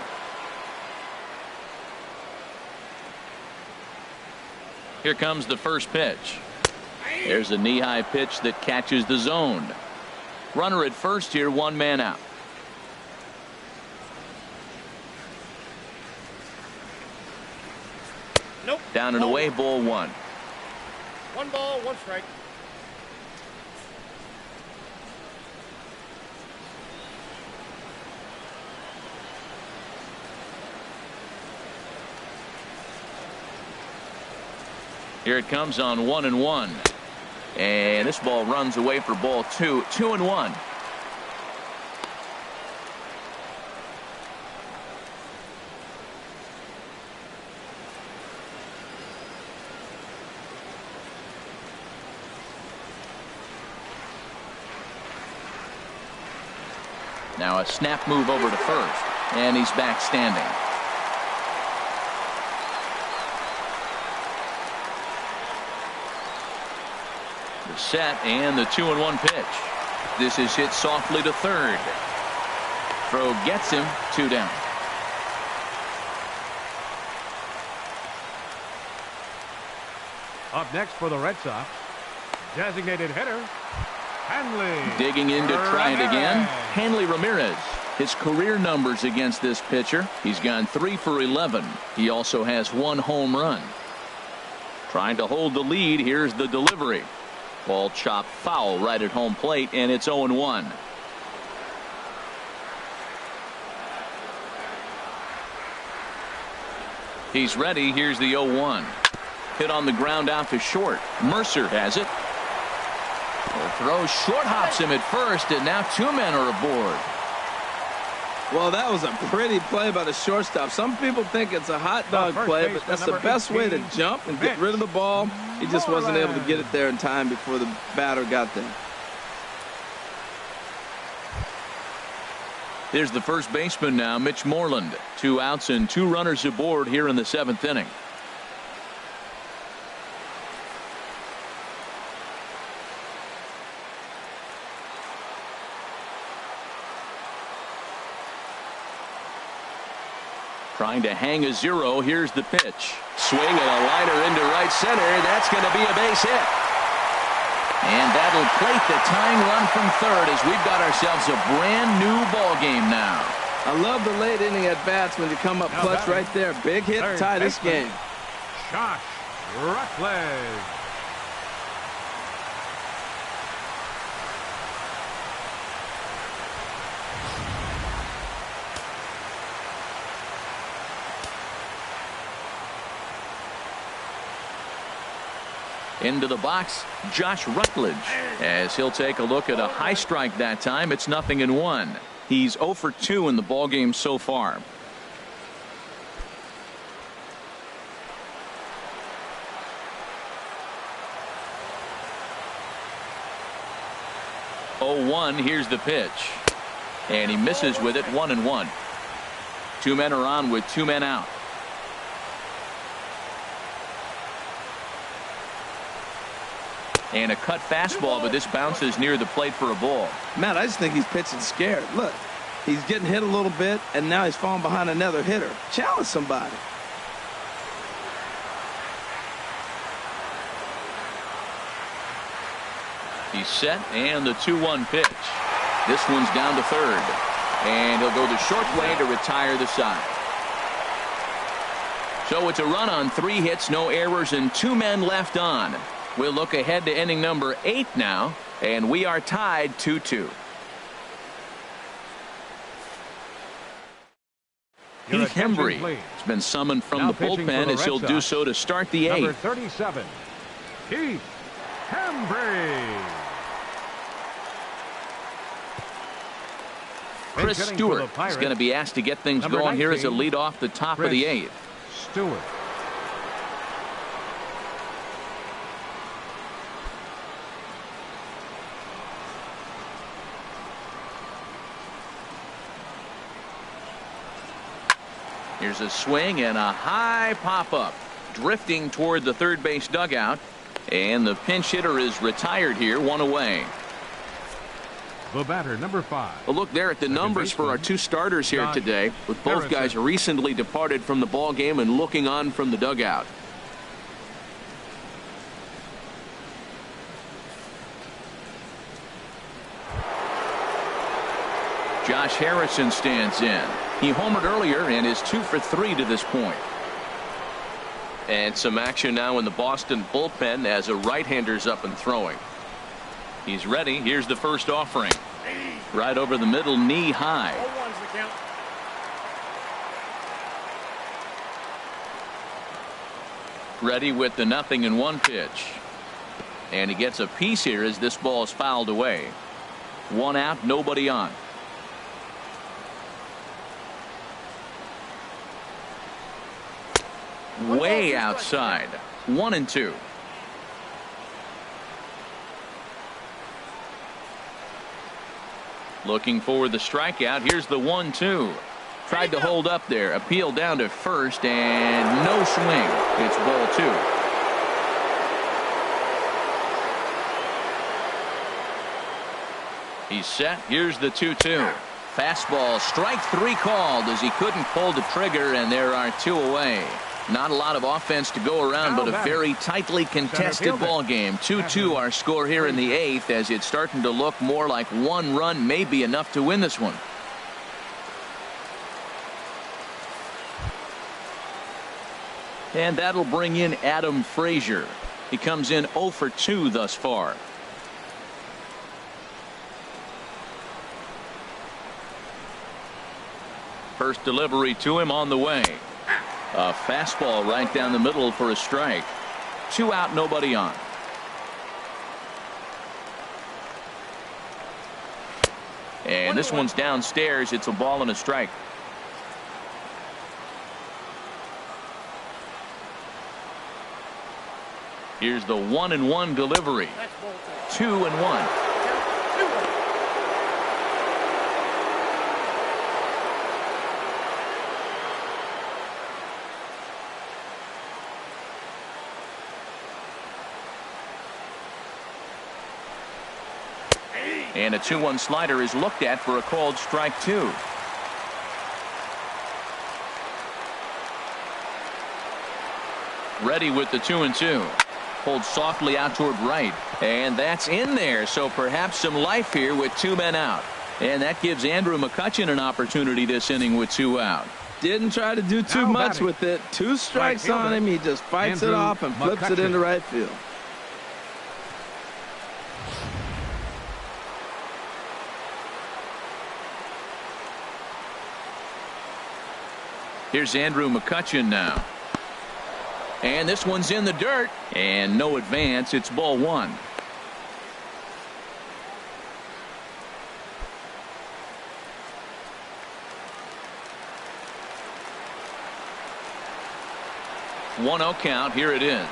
Here comes the first pitch. There's a knee-high pitch that catches the zone. Runner at first here, 1 man out. Nope. Down and away, ball 1. 1 ball, 1 strike. Here it comes on 1-1. And this ball runs away for ball 2. 2-1. Now a snap move over to first, and he's back standing. The set and the 2-1 pitch. This is hit softly to third. Throw gets him, 2 down. Up next for the Red Sox, designated hitter, Hanley. Digging in to try it again, Hanley Ramirez. His career numbers against this pitcher, he's gone 3 for 11. He also has 1 home run. Trying to hold the lead, here's the delivery. Ball chopped foul right at home plate, and it's 0-1. He's ready. Here's the 0-1. Hit on the ground out to short. Mercer has it. The throw short hops him at first, and now 2 men are aboard. Well, that was a pretty play by the shortstop. Some people think it's a hot dog play, but that's the best way to jump and get rid of the ball. He just wasn't able to get it there in time before the batter got there. Here's the first baseman now, Mitch Moreland. 2 outs and 2 runners aboard here in the 7th inning. Trying to hang a 0. Here's the pitch. Swing and a liner into right center. That's going to be a base hit. And that'll plate the tying run from third as we've got ourselves a brand new ball game now. I love the late inning at bats when you come up clutch right there. Big hit to tie this game. Josh Rutledge. Into the box, Josh Rutledge, as he'll take a look at a high strike that time. It's 0-1. He's 0 for 2 in the ball game so far. Here's the pitch, and he misses with it. 1-1. 2 men are on with 2 men out. And a cut fastball, but this bounces near the plate for a ball. Matt, I just think he's pitching scared. Look, he's getting hit a little bit, and now he's falling behind another hitter. Challenge somebody. He's set, and the 2-1 pitch. This one's down to third. And he'll go the short way to retire the side. So it's a run on 3 hits, no errors, and 2 men left on. We'll look ahead to inning number 8 now, and we are tied 2-2. Heath Hembree has been summoned from the bullpen as he'll do so to start the 8th. Number 37, Heath Hembree. Chris Stewart is going to be asked to get things going here as a lead off the top of the 8th. Stewart. Here's a swing and a high pop-up, drifting toward the third base dugout, and the pinch hitter is retired here, 1 away. The batter, number 5. A look there at the numbers for our 2 starters here today, with both guys recently departed from the ball game and looking on from the dugout. Josh Harrison stands in. He homered earlier and is 2 for 3 to this point. And some action now in the Boston bullpen as a right-hander's up and throwing. He's ready. Here's the first offering. Right over the middle, knee high. 0-1's the count. Ready with the 0-1 pitch. And he gets a piece here as this ball is fouled away. 1 out, nobody on. Way outside. 1-2. Looking for the strikeout. Here's the 1-2. Tried to hold up there. Appeal down to first and no swing. It's ball 2. He's set. Here's the 2-2. Fastball, strike 3 called as he couldn't pull the trigger, and there are 2 away. Not a lot of offense to go around, but a very tightly contested ball game. 2-2 our score here in the 8th, as it's starting to look more like 1 run may be enough to win this one. And that'll bring in Adam Frazier. He comes in 0 for 2 thus far. First delivery to him on the way. A fastball right down the middle for a strike. 2 out, nobody on. And this one's downstairs. It's a ball and a strike. Here's the 1-1 delivery. 2-1. And a 2-1 slider is looked at for a called strike 2. Ready with the 2-2. Pulled softly out toward right. And that's in there. So perhaps some life here with 2 men out. And that gives Andrew McCutchen an opportunity this inning with 2 out. Didn't try to do too much with it. 2 strikes on him. He just fights it off and flips it into right field. Here's Andrew McCutchen now. And this one's in the dirt. And no advance. It's ball 1. One 0 count. Here it is.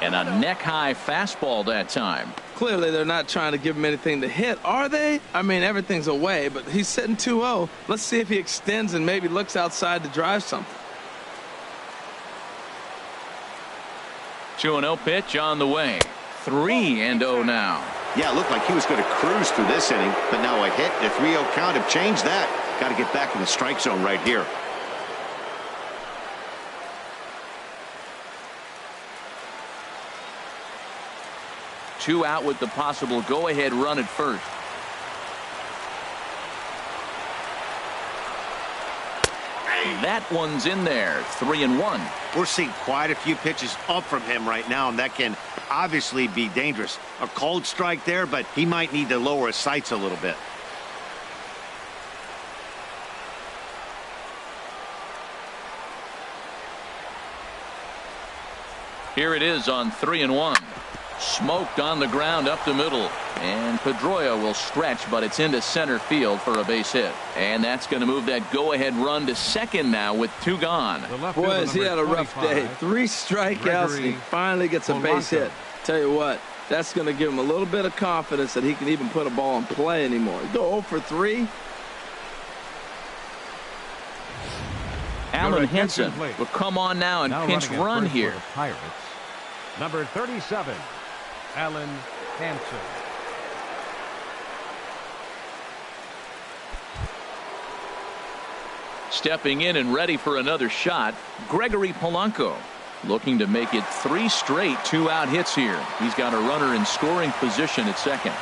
And a neck-high fastball that time. Clearly they're not trying to give him anything to hit, are they? I mean, everything's away, but he's sitting 2-0. Let's see if he extends and maybe looks outside to drive something. 2-0 pitch on the way. 3-0 now. Yeah, it looked like he was going to cruise through this inning, but now a hit and a 3-0 count have changed that. Got to get back in the strike zone right here. Two out with the possible go-ahead run at first. That one's in there. 3-1. We're seeing quite a few pitches up from him right now, and that can obviously be dangerous. A cold strike there, but he might need to lower his sights a little bit. Here it is on 3-1. Smoked on the ground up the middle, and Pedroia will stretch, but it's into center field for a base hit, and that's going to move that go-ahead run to second now with 2 gone. Boys, he had a rough day. 3 strikeouts, and he finally gets a base hit. Tell you what, that's going to give him a little bit of confidence that he can even put a ball in play anymore. Go 0 for 3. Alan Henson will come on now and pinch run here. Pirates, number 37. Alan Hansen. Stepping in and ready for another shot, Gregory Polanco, looking to make it 3 straight 2-out hits here. He's got a runner in scoring position at second.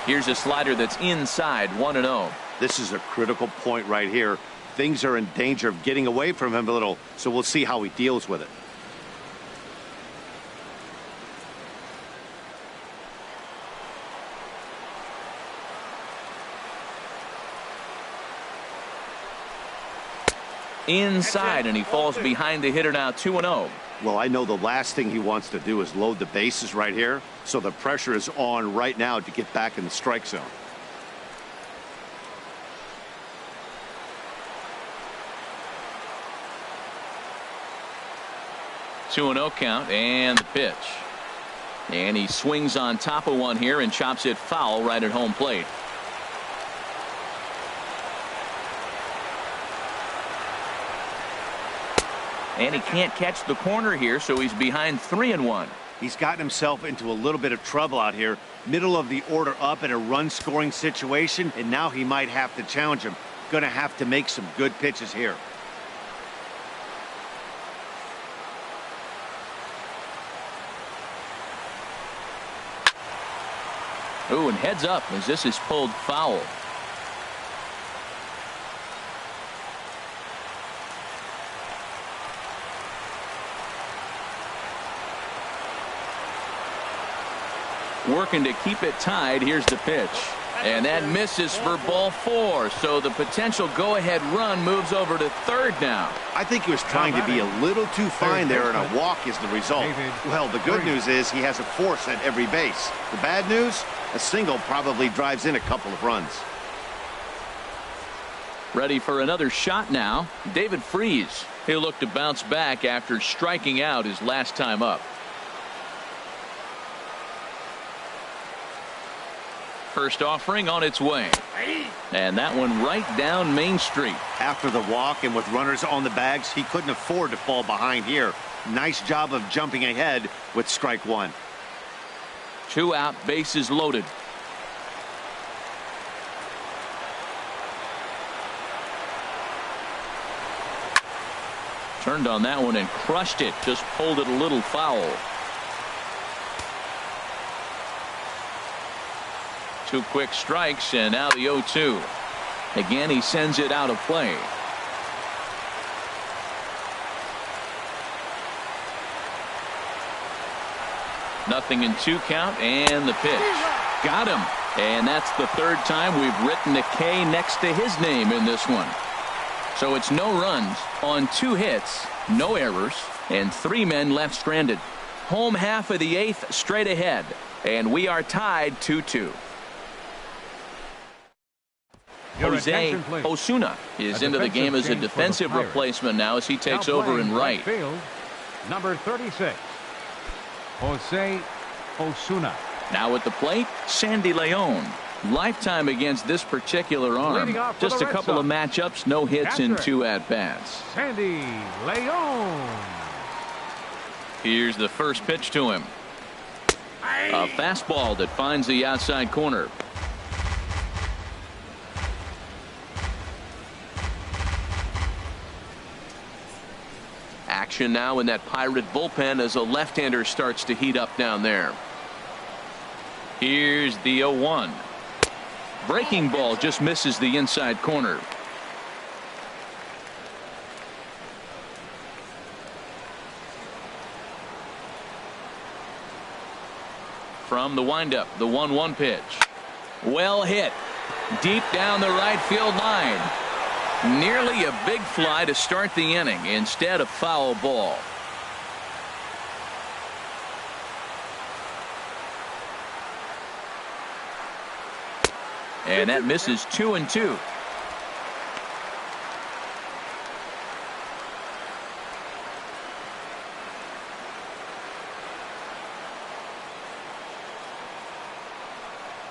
Here's a slider that's inside. 1-0. This is a critical point right here. Things are in danger of getting away from him a little, so we'll see how he deals with it. Inside, and he falls behind the hitter now. 2-0. Well, I know the last thing he wants to do is load the bases right here, so the pressure is on right now to get back in the strike zone. 2-0 count and the pitch. And he swings on top of one here and chops it foul right at home plate. And he can't catch the corner here, so he's behind 3-1. He's gotten himself into a little bit of trouble out here. Middle of the order up in a run-scoring situation, and now he might have to challenge him. Going to have to make some good pitches here. Ooh, and heads up as this is pulled foul. Working to keep it tied. Here's the pitch. And that misses for ball 4. So the potential go-ahead run moves over to third now. I think he was trying to be a little too fine there, and a walk is the result. Well, the good news is he has a force at every base. The bad news, a single probably drives in a couple of runs. Ready for another shot now. David Freese. He'll look to bounce back after striking out his last time up. First offering on its way. And that one right down Main Street. After the walk and with runners on the bags, he couldn't afford to fall behind here. Nice job of jumping ahead with strike one. 2 out, bases loaded. Turned on that one and crushed it. Just pulled it a little foul. 2 quick strikes, and now the 0-2. Again, he sends it out of play. Nothing in 2 count, and the pitch. Got him. And that's the 3rd time we've written a K next to his name in this one. So it's no runs on 2 hits, no errors, and 3 men left stranded. Home half of the 8th straight ahead, and we are tied 2-2. Jose Osuna is into the game as a defensive replacement now as he takes over in right field. Number 36, Jose Osuna. Now at the plate, Sandy Leon. Lifetime against this particular arm. Just a couple of matchups, no hits in 2 at-bats. Sandy Leon. Here's the first pitch to him. A fastball that finds the outside corner. Action now in that Pirate bullpen as a left-hander starts to heat up down there. Here's the 0-1. Breaking ball just misses the inside corner. From the windup, the 1-1 pitch. Well hit. Deep down the right field line. Nearly a big fly to start the inning. Instead, a foul ball. And that misses 2-2.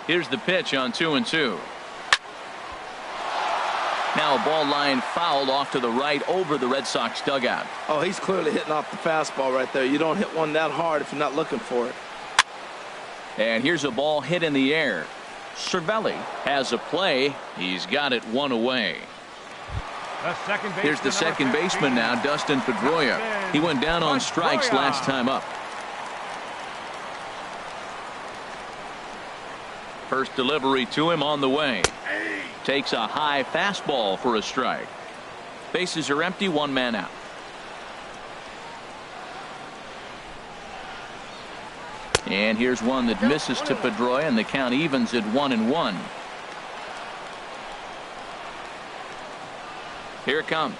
Here's the pitch on 2-2. Now a ball line fouled off to the right over the Red Sox dugout. Oh, he's clearly hitting off the fastball right there. You don't hit one that hard if you're not looking for it. And here's a ball hit in the air. Cervelli has a play. He's got it 1 away. Here's the second baseman now, Dustin Pedroia. He went down on strikes last time up. First delivery to him on the way. Takes a high fastball for a strike. Bases are empty, 1 man out. And here's one that misses to Pedroia, and the count evens at 1-1. Here it comes.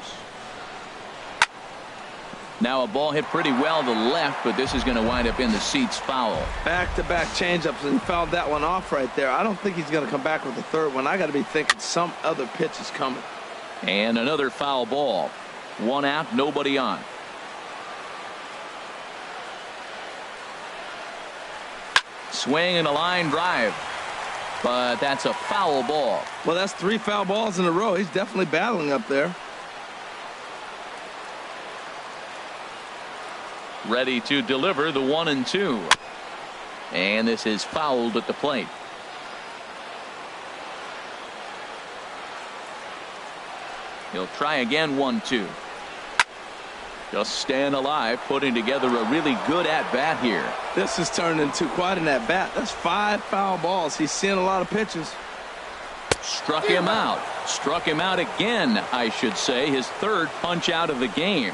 Now a ball hit pretty well to the left, but this is going to wind up in the seats foul. Back-to-back changeups, and he fouled that one off right there. I don't think he's going to come back with the third one. I got to be thinking some other pitch is coming. And another foul ball. 1 out, nobody on. swing and a line drive. But that's a foul ball. Well, that's 3 foul balls in a row. He's definitely battling up there. Ready to deliver the 1-2. And this is fouled at the plate. He'll try again, 1-2. Just staying alive, putting together a really good at-bat here. This has turned into quite an at-bat. That's 5 foul balls. He's seeing a lot of pitches. Struck him out. Struck him out again, I should say. His 3rd punch out of the game.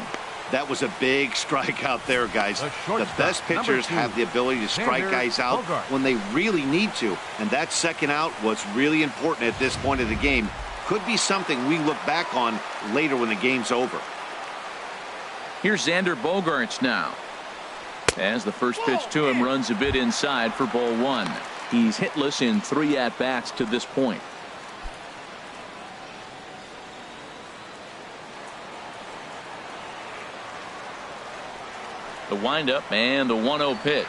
That was a big strikeout there, guys. The best pitchers have the ability to strike guys out when they really need to. And that second out was really important at this point of the game. Could be something we look back on later when the game's over. Here's Xander Bogaerts now. As the first pitch to him runs a bit inside for ball 1. He's hitless in 3 at-bats to this point. The windup and the 1-0 pitch.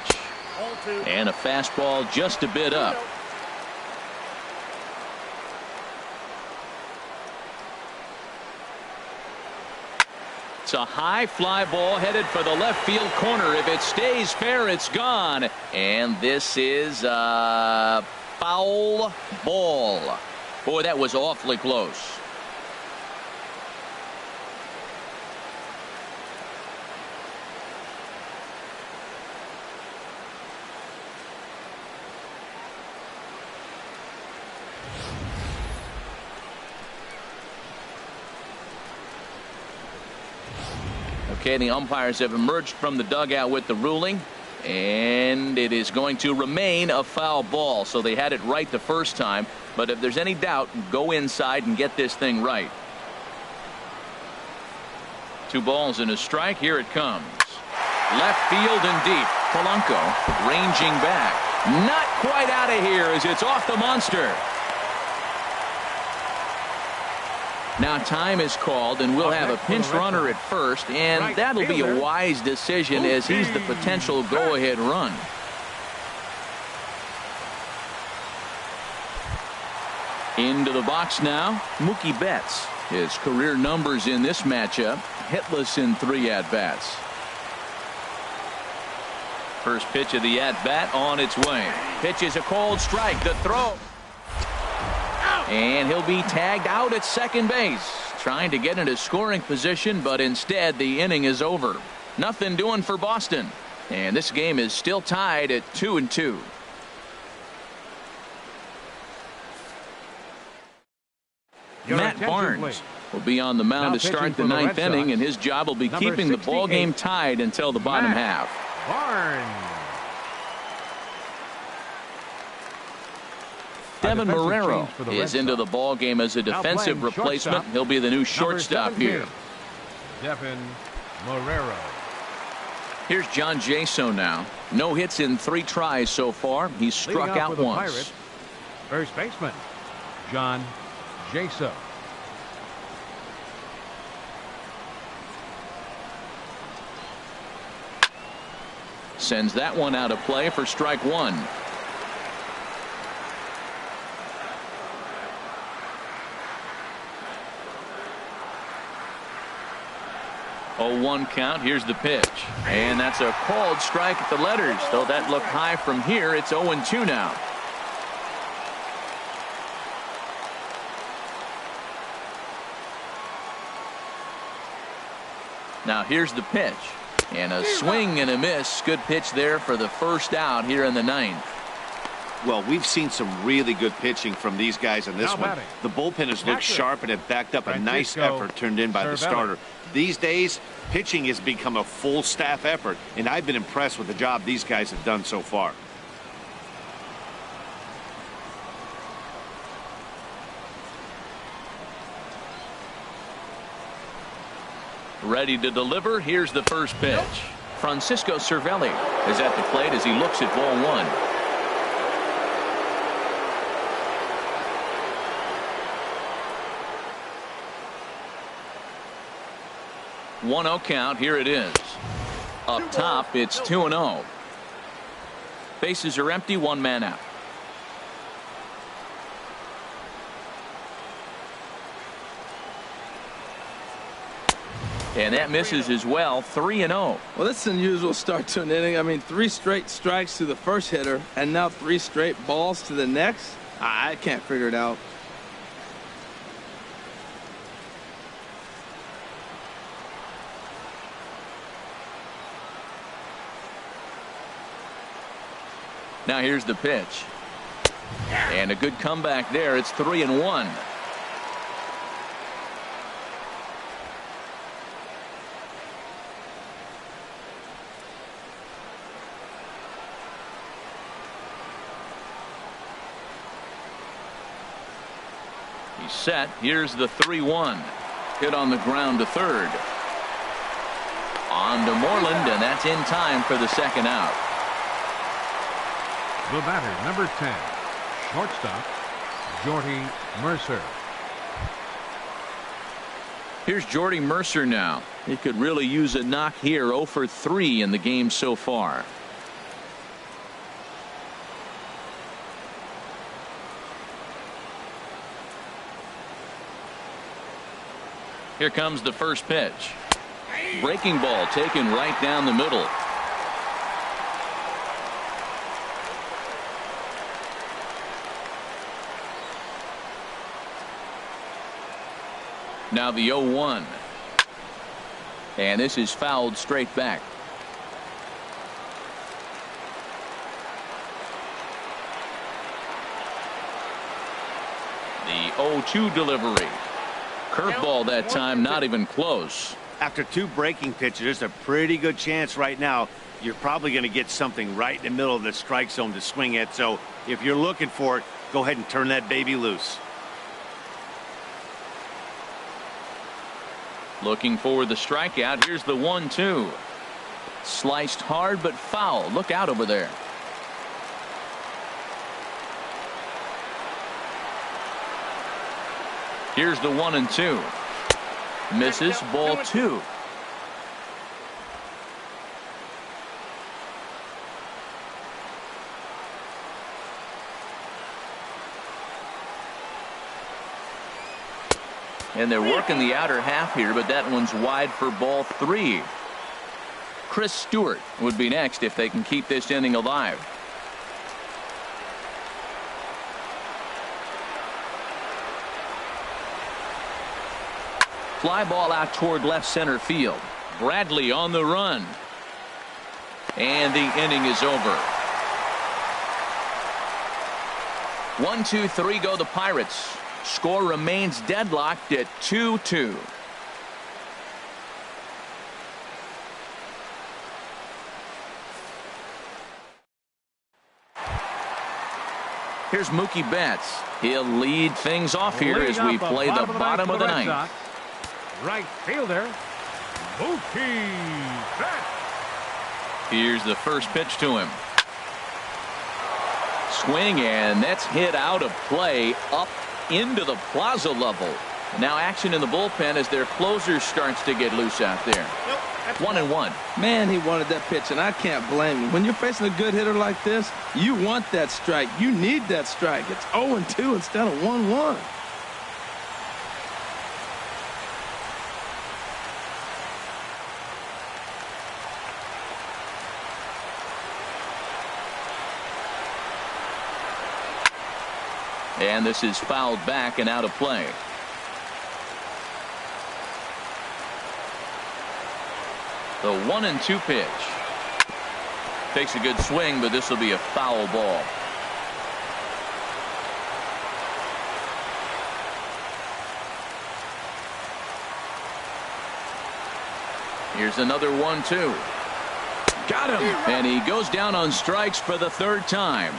And a fastball just a bit up. It's a high fly ball headed for the left field corner. If it stays fair, it's gone. And this is a foul ball. Boy, that was awfully close. Okay, the umpires have emerged from the dugout with the ruling, and it is going to remain a foul ball. So they had it right the first time, but if there's any doubt, go inside and get this thing right. 2 balls and a strike. Here it comes. Left field and deep. Polanco ranging back. Not quite out of here as it's off the monster. Now time is called, and we'll have a pinch runner at first, and that'll be a wise decision as he's the potential go-ahead run. Into the box now, Mookie Betts. His career numbers in this matchup, hitless in 3 at-bats. First pitch of the at-bat on its way. Pitch is a cold strike. The throw. And he'll be tagged out at second base, trying to get into scoring position, but instead the inning is over. Nothing doing for Boston, and this game is still tied at 2-2. Matt Barnes will be on the mound to start the 9th inning, and his job will be keeping the ball game tied until the bottom half. Barnes. Devin Marrero is into the ball game as a defensive replacement. He'll be the new shortstop here. Devin Marrero. Here's John Jaso now. No hits in 3 tries so far. He's struck out once. First baseman John Jaso. Sends that one out of play for strike 1. 0-1 count. Here's the pitch. And that's a called strike at the letters. Though that looked high from here, it's 0-2 now. Now here's the pitch. And a swing and a miss. Good pitch there for the first out here in the 9th. Well, we've seen some really good pitching from these guys in this one. The bullpen has looked sharp and have backed up a nice effort turned in by the starter. These days, pitching has become a full staff effort, and I've been impressed with the job these guys have done so far. Ready to deliver. Here's the first pitch. Francisco Cervelli is at the plate as he looks at ball 1. 1-0 count. Here it is. Up top, it's 2-0. Bases are empty, one man out. And that misses as well. 3-0. Well, this is an unusual start to an inning. I mean, 3 straight strikes to the first hitter, and now 3 straight balls to the next. I can't figure it out. Now here's the pitch. And a good comeback there. It's 3-1. He's set. Here's the 3-1. Hit on the ground to third. On to Moreland, and that's in time for the second out. The batter, number 10, shortstop, Jordy Mercer. Here's Jordy Mercer now. He could really use a knock here. 0 for 3 in the game so far. Here comes the first pitch. Breaking ball taken right down the middle. Now the 0-1. And this is fouled straight back. The 0-2 delivery. Curveball that time, not even close. After 2 breaking pitches, there's a pretty good chance right now you're probably going to get something right in the middle of the strike zone to swing at. So if you're looking for it, go ahead and turn that baby loose. Looking for the strikeout. Here's the 1-2. Sliced hard but foul. Look out over there. Here's the 1-2. Misses. Ball 2. And they're working the outer half here, but that one's wide for ball 3. Chris Stewart would be next if they can keep this inning alive. Fly ball out toward left center field. Bradley on the run. And the inning is over. 1, 2, 3 go the Pirates. Score remains deadlocked at 2-2. Here's Mookie Betts. He'll lead things off here as we play the bottom of the ninth. Right fielder, Mookie Betts. Here's the first pitch to him. Swing, and that's hit out of play up into the plaza level. Now action in the bullpen as their closer starts to get loose out there. 1-1. Man, he wanted that pitch, and I can't blame him. When you're facing a good hitter like this, you want that strike. You need that strike. It's 0-2 instead of 1-1. And this is fouled back and out of play. The 1-2 pitch. Takes a good swing, but this will be a foul ball. Here's another 1-2. Got him. And he goes down on strikes for the 3rd time.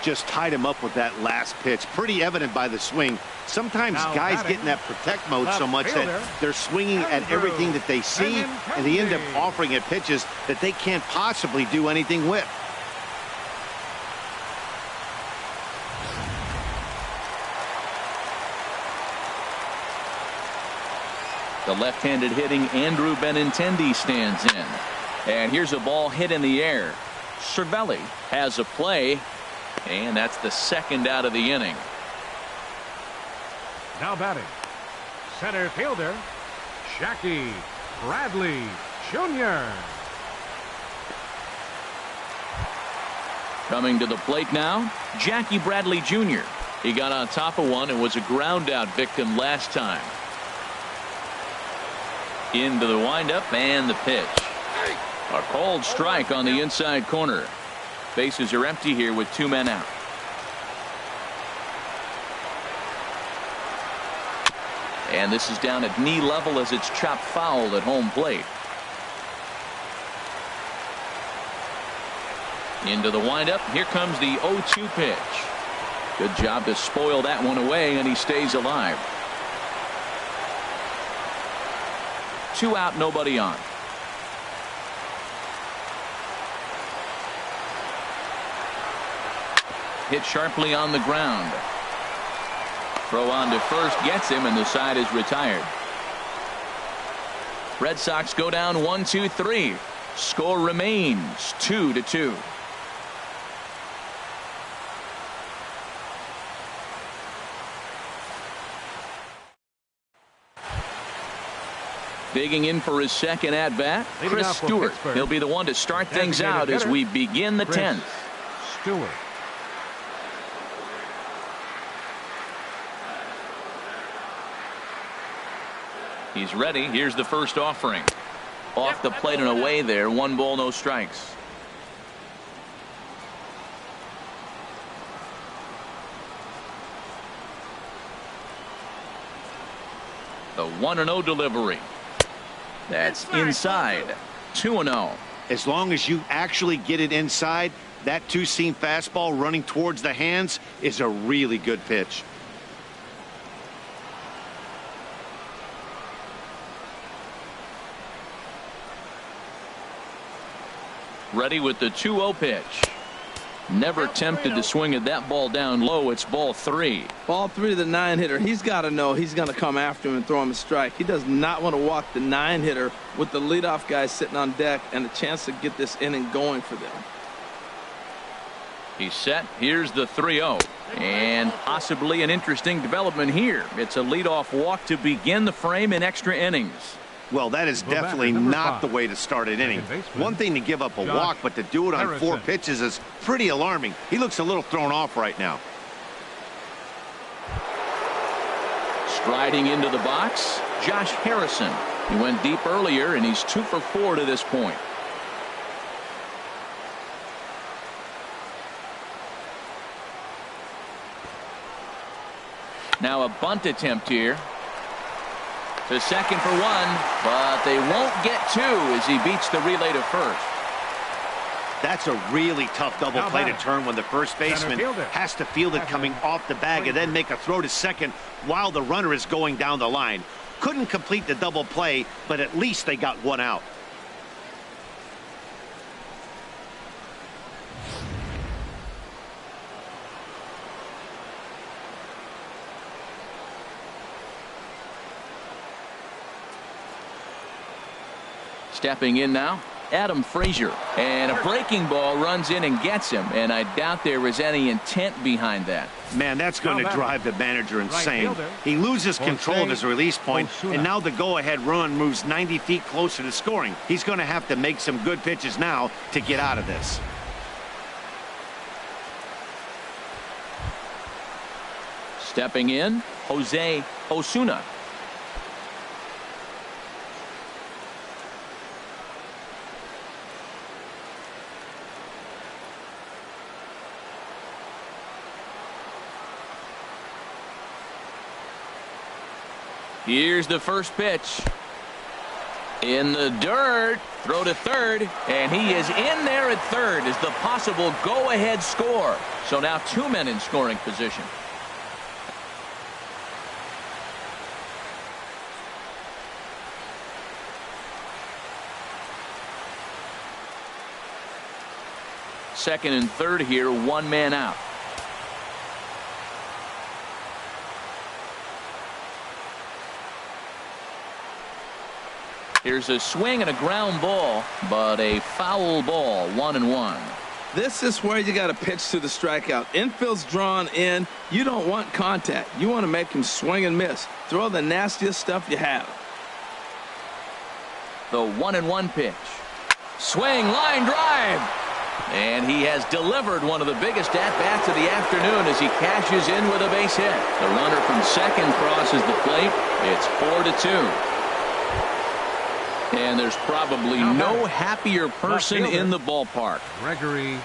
Just tied him up with that last pitch. Pretty evident by the swing. Sometimes guys get in that protect mode so much that they're swinging at everything that they see, and they end up offering at pitches that they can't possibly do anything with. The left-handed hitting Andrew Benintendi stands in. And here's a ball hit in the air. Cervelli has a play, and that's the second out of the inning. Now batting, center fielder, Jackie Bradley Jr. Coming to the plate now, Jackie Bradley Jr. He got on top of one and was a ground out victim last time. Into the windup and the pitch. A called strike on the inside corner. Bases are empty here with 2 men out. And this is down at knee level as it's chopped foul at home plate. Into the windup. Here comes the 0-2 pitch. Good job to spoil that one away, and he stays alive. 2 out, nobody on. Hit sharply on the ground. Throw on to first gets him, and the side is retired. Red Sox go down 1-2-3. Score remains 2-2. Digging in for his second at bat, Chris Stewart. He'll be the one to start things out as we begin the 10th. Stewart. He's ready. Here's the first offering. Off the plate and away there. 1 ball, no strikes. The 1-0 delivery. That's inside. 2-0. As long as you actually get it inside, that 2-seam fastball running towards the hands is a really good pitch. Ready with the 2-0 pitch. Never tempted to swing at that ball down low. It's ball 3. Ball 3 to the 9-hitter. He's got to know he's going to come after him and throw him a strike. He does not want to walk the 9-hitter with the leadoff guy sitting on deck and a chance to get this inning going for them. He's set. Here's the 3-0. And possibly an interesting development here. It's a leadoff walk to begin the frame in extra innings. Well, that is definitely not the way to start an inning. One thing to give up a walk, but to do it on 4 pitches is pretty alarming. He looks a little thrown off right now. Striding into the box, Josh Harrison. He went deep earlier, and he's 2 for 4 to this point. Now a bunt attempt here. To second for 1, but they won't get 2 as he beats the relay to first. That's a really tough double play to turn when the first baseman has to field it coming off the bag and then make a throw to second while the runner is going down the line. Couldn't complete the double play, but at least they got 1 out. Stepping in now, Adam Frazier. And a breaking ball runs in and gets him. And I doubt there was any intent behind that. Man, that's going to drive the manager insane. He loses control of his release point, and now the go-ahead run moves 90 feet closer to scoring. He's going to have to make some good pitches now to get out of this. Stepping in, Jose Osuna. Here's the first pitch. In the dirt. Throw to third. And he is in there at third as the possible go-ahead score. So now 2 men in scoring position. Second and third here, 1 man out. Here's a swing and a ground ball, but a foul ball, 1-1. This is where you got to pitch to the strikeout. Infield's drawn in. You don't want contact. You want to make him swing and miss. Throw the nastiest stuff you have. The 1-1 pitch. Swing, line drive. And he has delivered one of the biggest at-bats of the afternoon as he cashes in with a base hit. The runner from second crosses the plate. It's 4-2. And there's probably no happier person in the ballpark.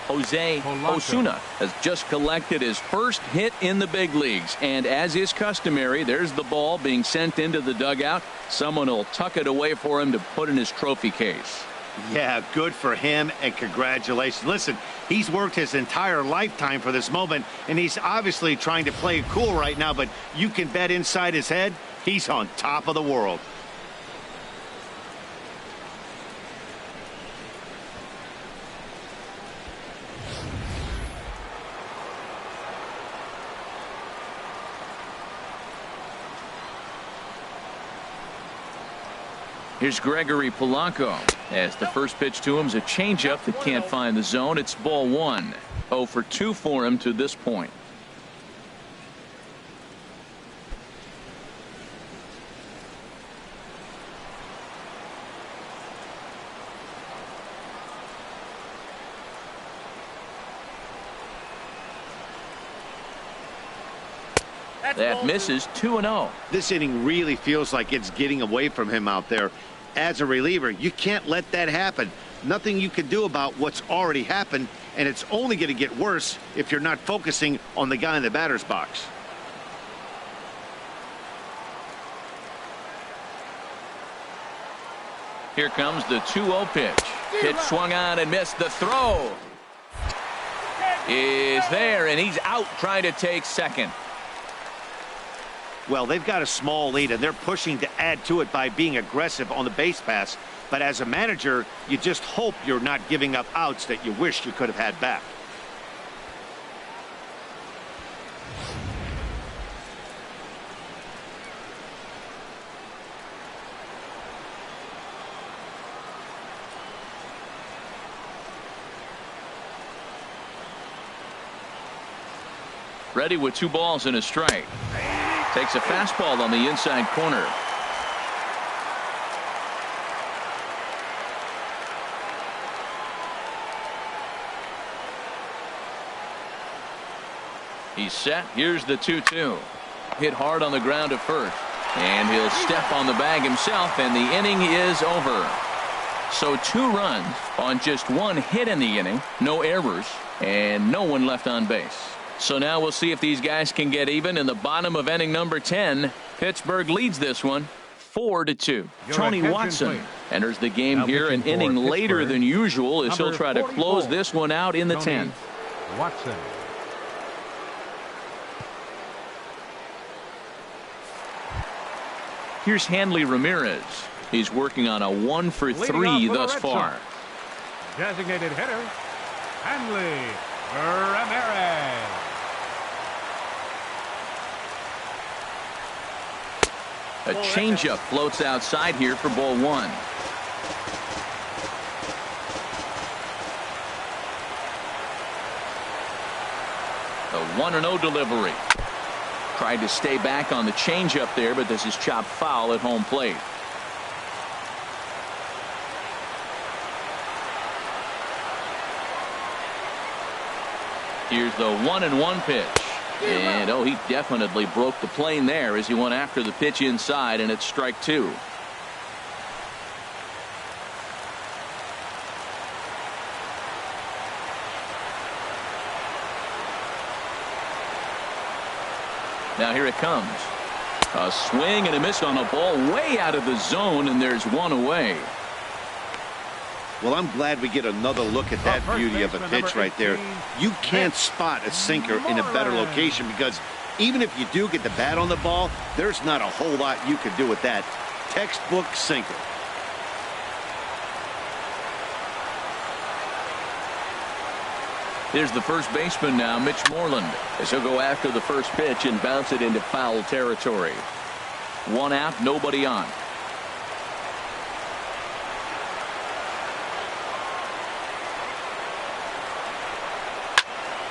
Jose Osuna has just collected his first hit in the big leagues. And as is customary, there's the ball being sent into the dugout. Someone will tuck it away for him to put in his trophy case. Yeah, good for him, and congratulations. Listen, he's worked his entire lifetime for this moment, and he's obviously trying to play it cool right now, but you can bet inside his head, he's on top of the world. Here's Gregory Polanco as the first pitch to him is a changeup that can't find the zone. It's ball one. 0 for 2 for him to this point. That misses. 2-0. This inning really feels like it's getting away from him out there. As a reliever, you can't let that happen. Nothing you can do about what's already happened, and it's only going to get worse if you're not focusing on the guy in the batter's box. Here comes the 2-0 pitch. Pitch swung on and missed. The throw is there, and he's out trying to take second. Well, they've got a small lead, and they're pushing to add to it by being aggressive on the base pass. But as a manager, you just hope you're not giving up outs that you wish you could have had back. Ready with 2 balls and a strike. Takes a fastball on the inside corner. He's set. Here's the 2-2. Hit hard on the ground at first. And he'll step on the bag himself, and the inning is over. So 2 runs on just 1 hit in the inning. No errors, and no one left on base. So now we'll see if these guys can get even in the bottom of inning number 10. Pittsburgh leads this one 4-2. Tony Watson enters the game here an inning later than usual as he'll try to close this one out in the 10th. Watson. Here's Hanley Ramirez. He's working on a 1 for 3 thus far. Designated hitter, Hanley Ramirez. A changeup floats outside here for ball 1. A 1-0 delivery. Tried to stay back on the changeup there, but this is chopped foul at home plate. Here's the 1-1 pitch. And oh, he definitely broke the plane there as he went after the pitch inside, and it's strike 2. Now here it comes. A swing and a miss on a ball way out of the zone, and there's 1 away. Well, I'm glad we get another look at that beauty of a pitch right there. You can't spot a sinker in a better location because even if you do get the bat on the ball, there's not a whole lot you can do with that. Textbook sinker. Here's the first baseman now, Mitch Moreland, as he'll go after the first pitch and bounce it into foul territory. 1 out, nobody on.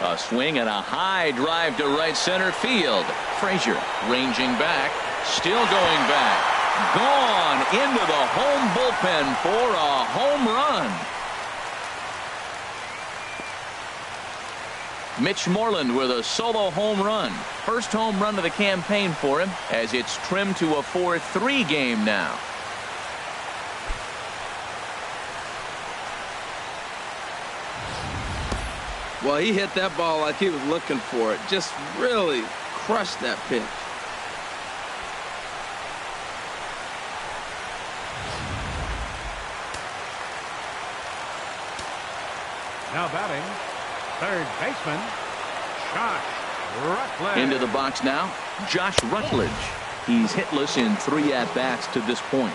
A swing and a high drive to right center field. Frazier ranging back, still going back. Gone into the home bullpen for a home run. Mitch Moreland with a solo home run. First home run of the campaign for him as it's trimmed to a 4-3 game now. Well, he hit that ball like he was looking for it. Just really crushed that pitch. Now batting, third baseman, Josh Rutledge. Into the box now, Josh Rutledge. He's hitless in 3 at-bats to this point.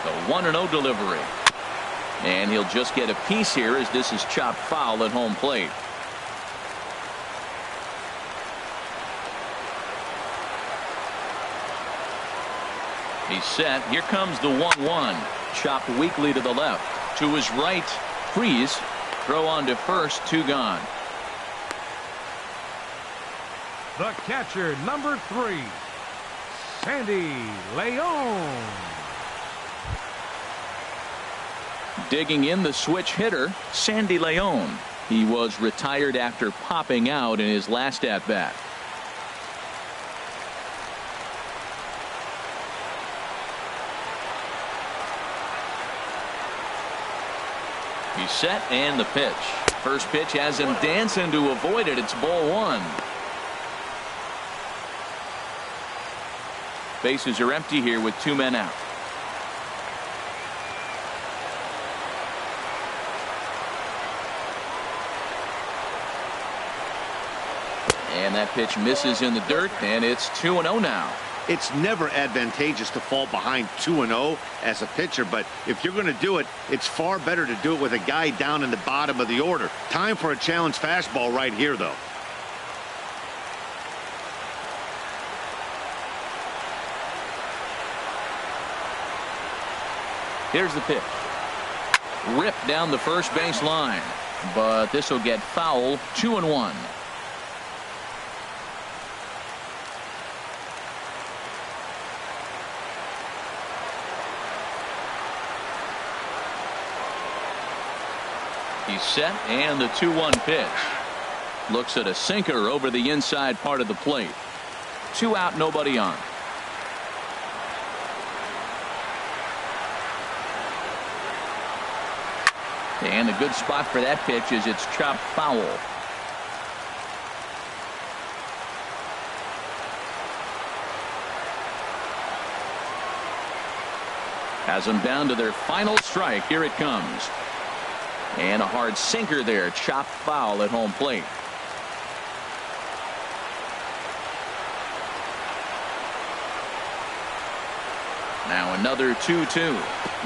The 1-0 delivery. And he'll just get a piece here as this is chopped foul at home plate. He's set. Here comes the 1-1. Chopped weakly to the left. To his right. Freeze. Throw on to first. 2 gone. The catcher, number 3, Sandy Leon. Digging in the switch hitter, Sandy Leon. He was retired after popping out in his last at-bat. He's set and the pitch. First pitch has him dancing to avoid it. It's ball 1. Bases are empty here with 2 men out. And that pitch misses in the dirt, and it's 2-0 now. It's never advantageous to fall behind 2-0 as a pitcher, but if you're going to do it, it's far better to do it with a guy down in the bottom of the order. Time for a challenge fastball right here, though. Here's the pitch. Ripped down the first base line, but this will get foul. 2-1. He's set and the 2-1 pitch. Looks at a sinker over the inside part of the plate. 2 out, nobody on. And a good spot for that pitch is it's chopped foul. Has them down to their final strike. Here it comes. And a hard sinker there. Chopped foul at home plate. Now another 2-2.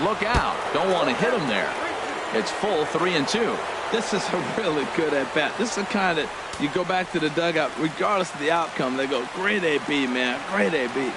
Look out. Don't want to hit him there. It's full 3-2. This is a really good at bat. This is the kind that you go back to the dugout, regardless of the outcome. They go, great AB, man, great AB.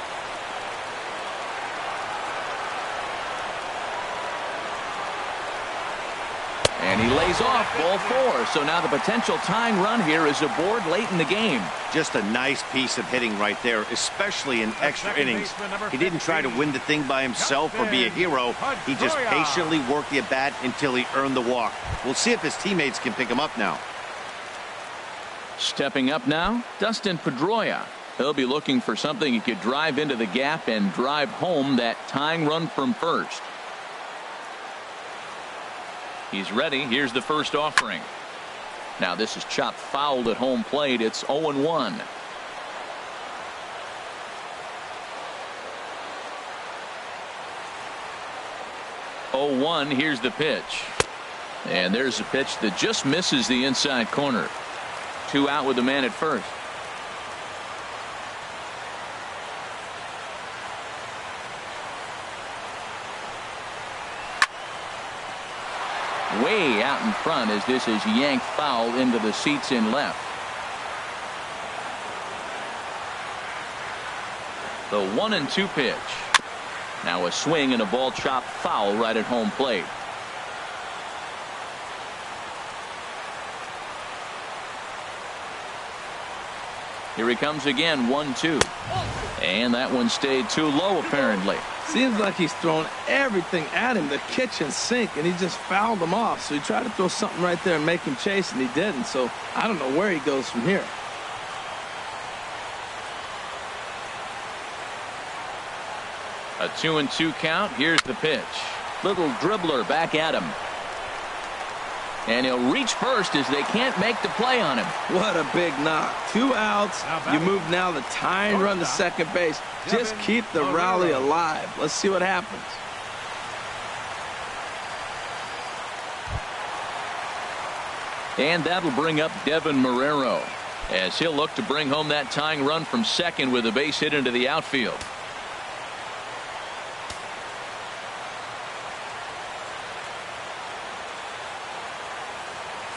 And he lays off ball 4. So now the potential tying run here is aboard late in the game. Just a nice piece of hitting right there, especially in extra innings. He didn't try to win the thing by himself or be a hero. He just patiently worked the at-bat until he earned the walk. We'll see if his teammates can pick him up now. Stepping up now, Dustin Pedroia. He'll be looking for something he could drive into the gap and drive home that tying run from first. He's ready. Here's the first offering. Now this is chopped fouled at home plate. It's 0-1. Here's the pitch. And there's a pitch that just misses the inside corner. 2 out with the man at first. Way out in front as this is yanked foul into the seats in left. The 1-2 pitch. Now a swing and a ball chopped foul right at home plate. Here he comes again, 1-2. And that one stayed too low apparently. Seems like he's thrown everything at him, the kitchen sink, and he just fouled them off. So he tried to throw something right there and make him chase, and he didn't. So I don't know where he goes from here. A 2-2 count. Here's the pitch. Little dribbler back at him. And he'll reach first as they can't make the play on him. What a big knock. 2 outs. You move now the tying run to second base. Just keep the rally alive. Let's see what happens. And that'll bring up Devin Marrero as he'll look to bring home that tying run from second with a base hit into the outfield.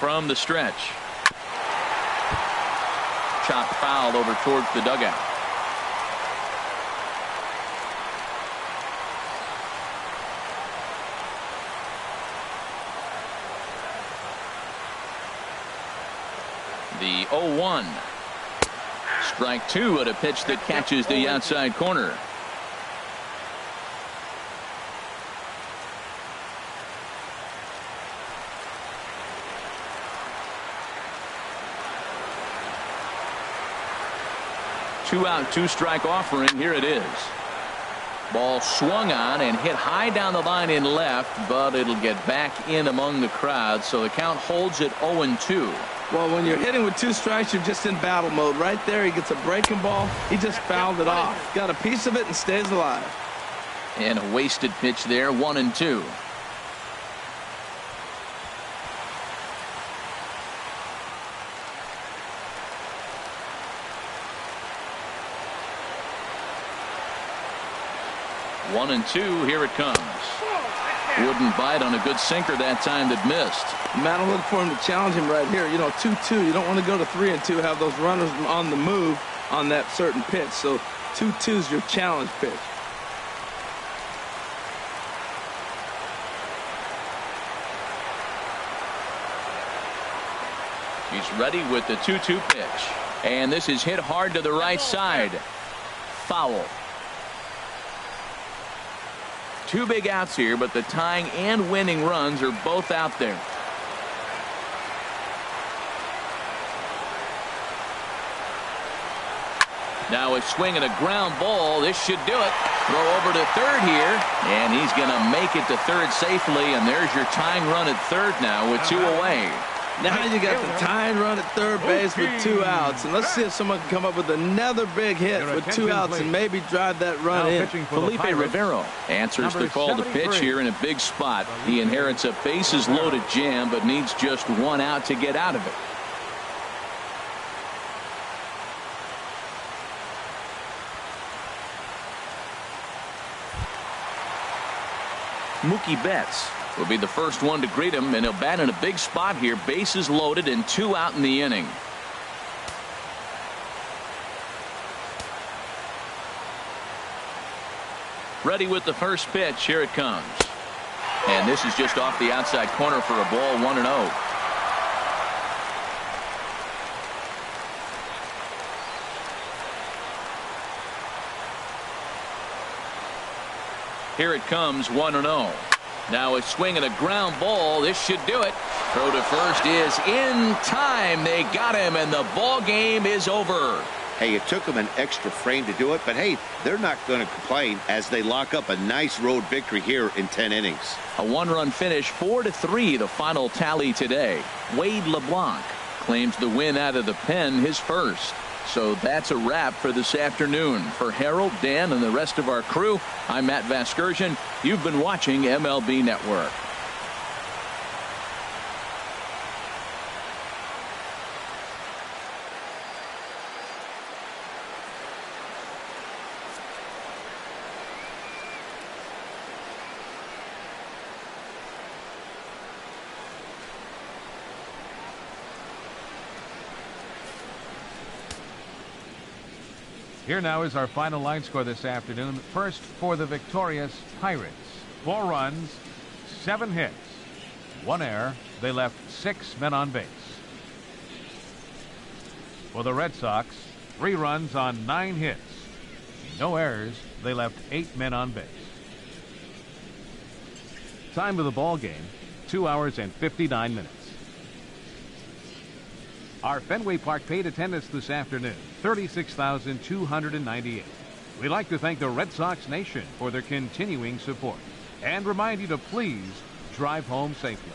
From the stretch. Chopped foul over towards the dugout. The 0-1. Strike two at a pitch that catches the outside corner. Two-out, two-strike offering. Here it is. Ball swung on and hit high down the line in left, but it'll get back in among the crowd, so the count holds at 0-2. Well, when you're hitting with 2 strikes, you're just in battle mode. Right there, he gets a breaking ball. He just fouled it off. Got a piece of it and stays alive. And a wasted pitch there, 1-2. One and two. Here it comes. Wouldn't bite on a good sinker that time that missed. Matt, I'm looking for him to challenge him right here. You know, 2-2. You don't want to go to 3-2, have those runners on the move on that certain pitch. So 2-2 is your challenge pitch. He's ready with the 2-2 pitch. And this is hit hard to the right side. Foul. 2 big outs here, but the tying and winning runs are both out there. Now a swing and a ground ball. This should do it. Throw over to third here, and he's going to make it to third safely, and there's your tying run at third now with 2 away. Now you got the tying run at third base with 2 outs. And let's see if someone can come up with another big hit with 2 outs and maybe drive that run in. Felipe Rivero answers the call to pitch here in a big spot. He inherits a bases loaded jam, but needs just 1 out to get out of it. Mookie Betts will be the first one to greet him, and he'll bat in a big spot here. Bases loaded and 2 out in the inning. Ready with the first pitch. Here it comes. And this is just off the outside corner for a ball, 1-0. Here it comes, 1-0. Now a swing and a ground ball. This should do it. Throw to first is in time. They got him, and the ball game is over. Hey, it took them an extra frame to do it, but hey, they're not going to complain as they lock up a nice road victory here in 10 innings. A 1-run finish, 4-3, the final tally today. Wade LeBlanc claims the win out of the pen, his first. So that's a wrap for this afternoon. For Harold, Dan, and the rest of our crew, I'm Matt Vasgersian. You've been watching MLB Network. Here now is our final line score this afternoon. First for the victorious Pirates. 4 runs, 7 hits, 1 error. They left 6 men on base. For the Red Sox, 3 runs on 9 hits. No errors. They left 8 men on base. Time of the ball game, 2 hours and 59 minutes. Our Fenway Park paid attendance this afternoon, 36,298. We'd like to thank the Red Sox Nation for their continuing support and remind you to please drive home safely.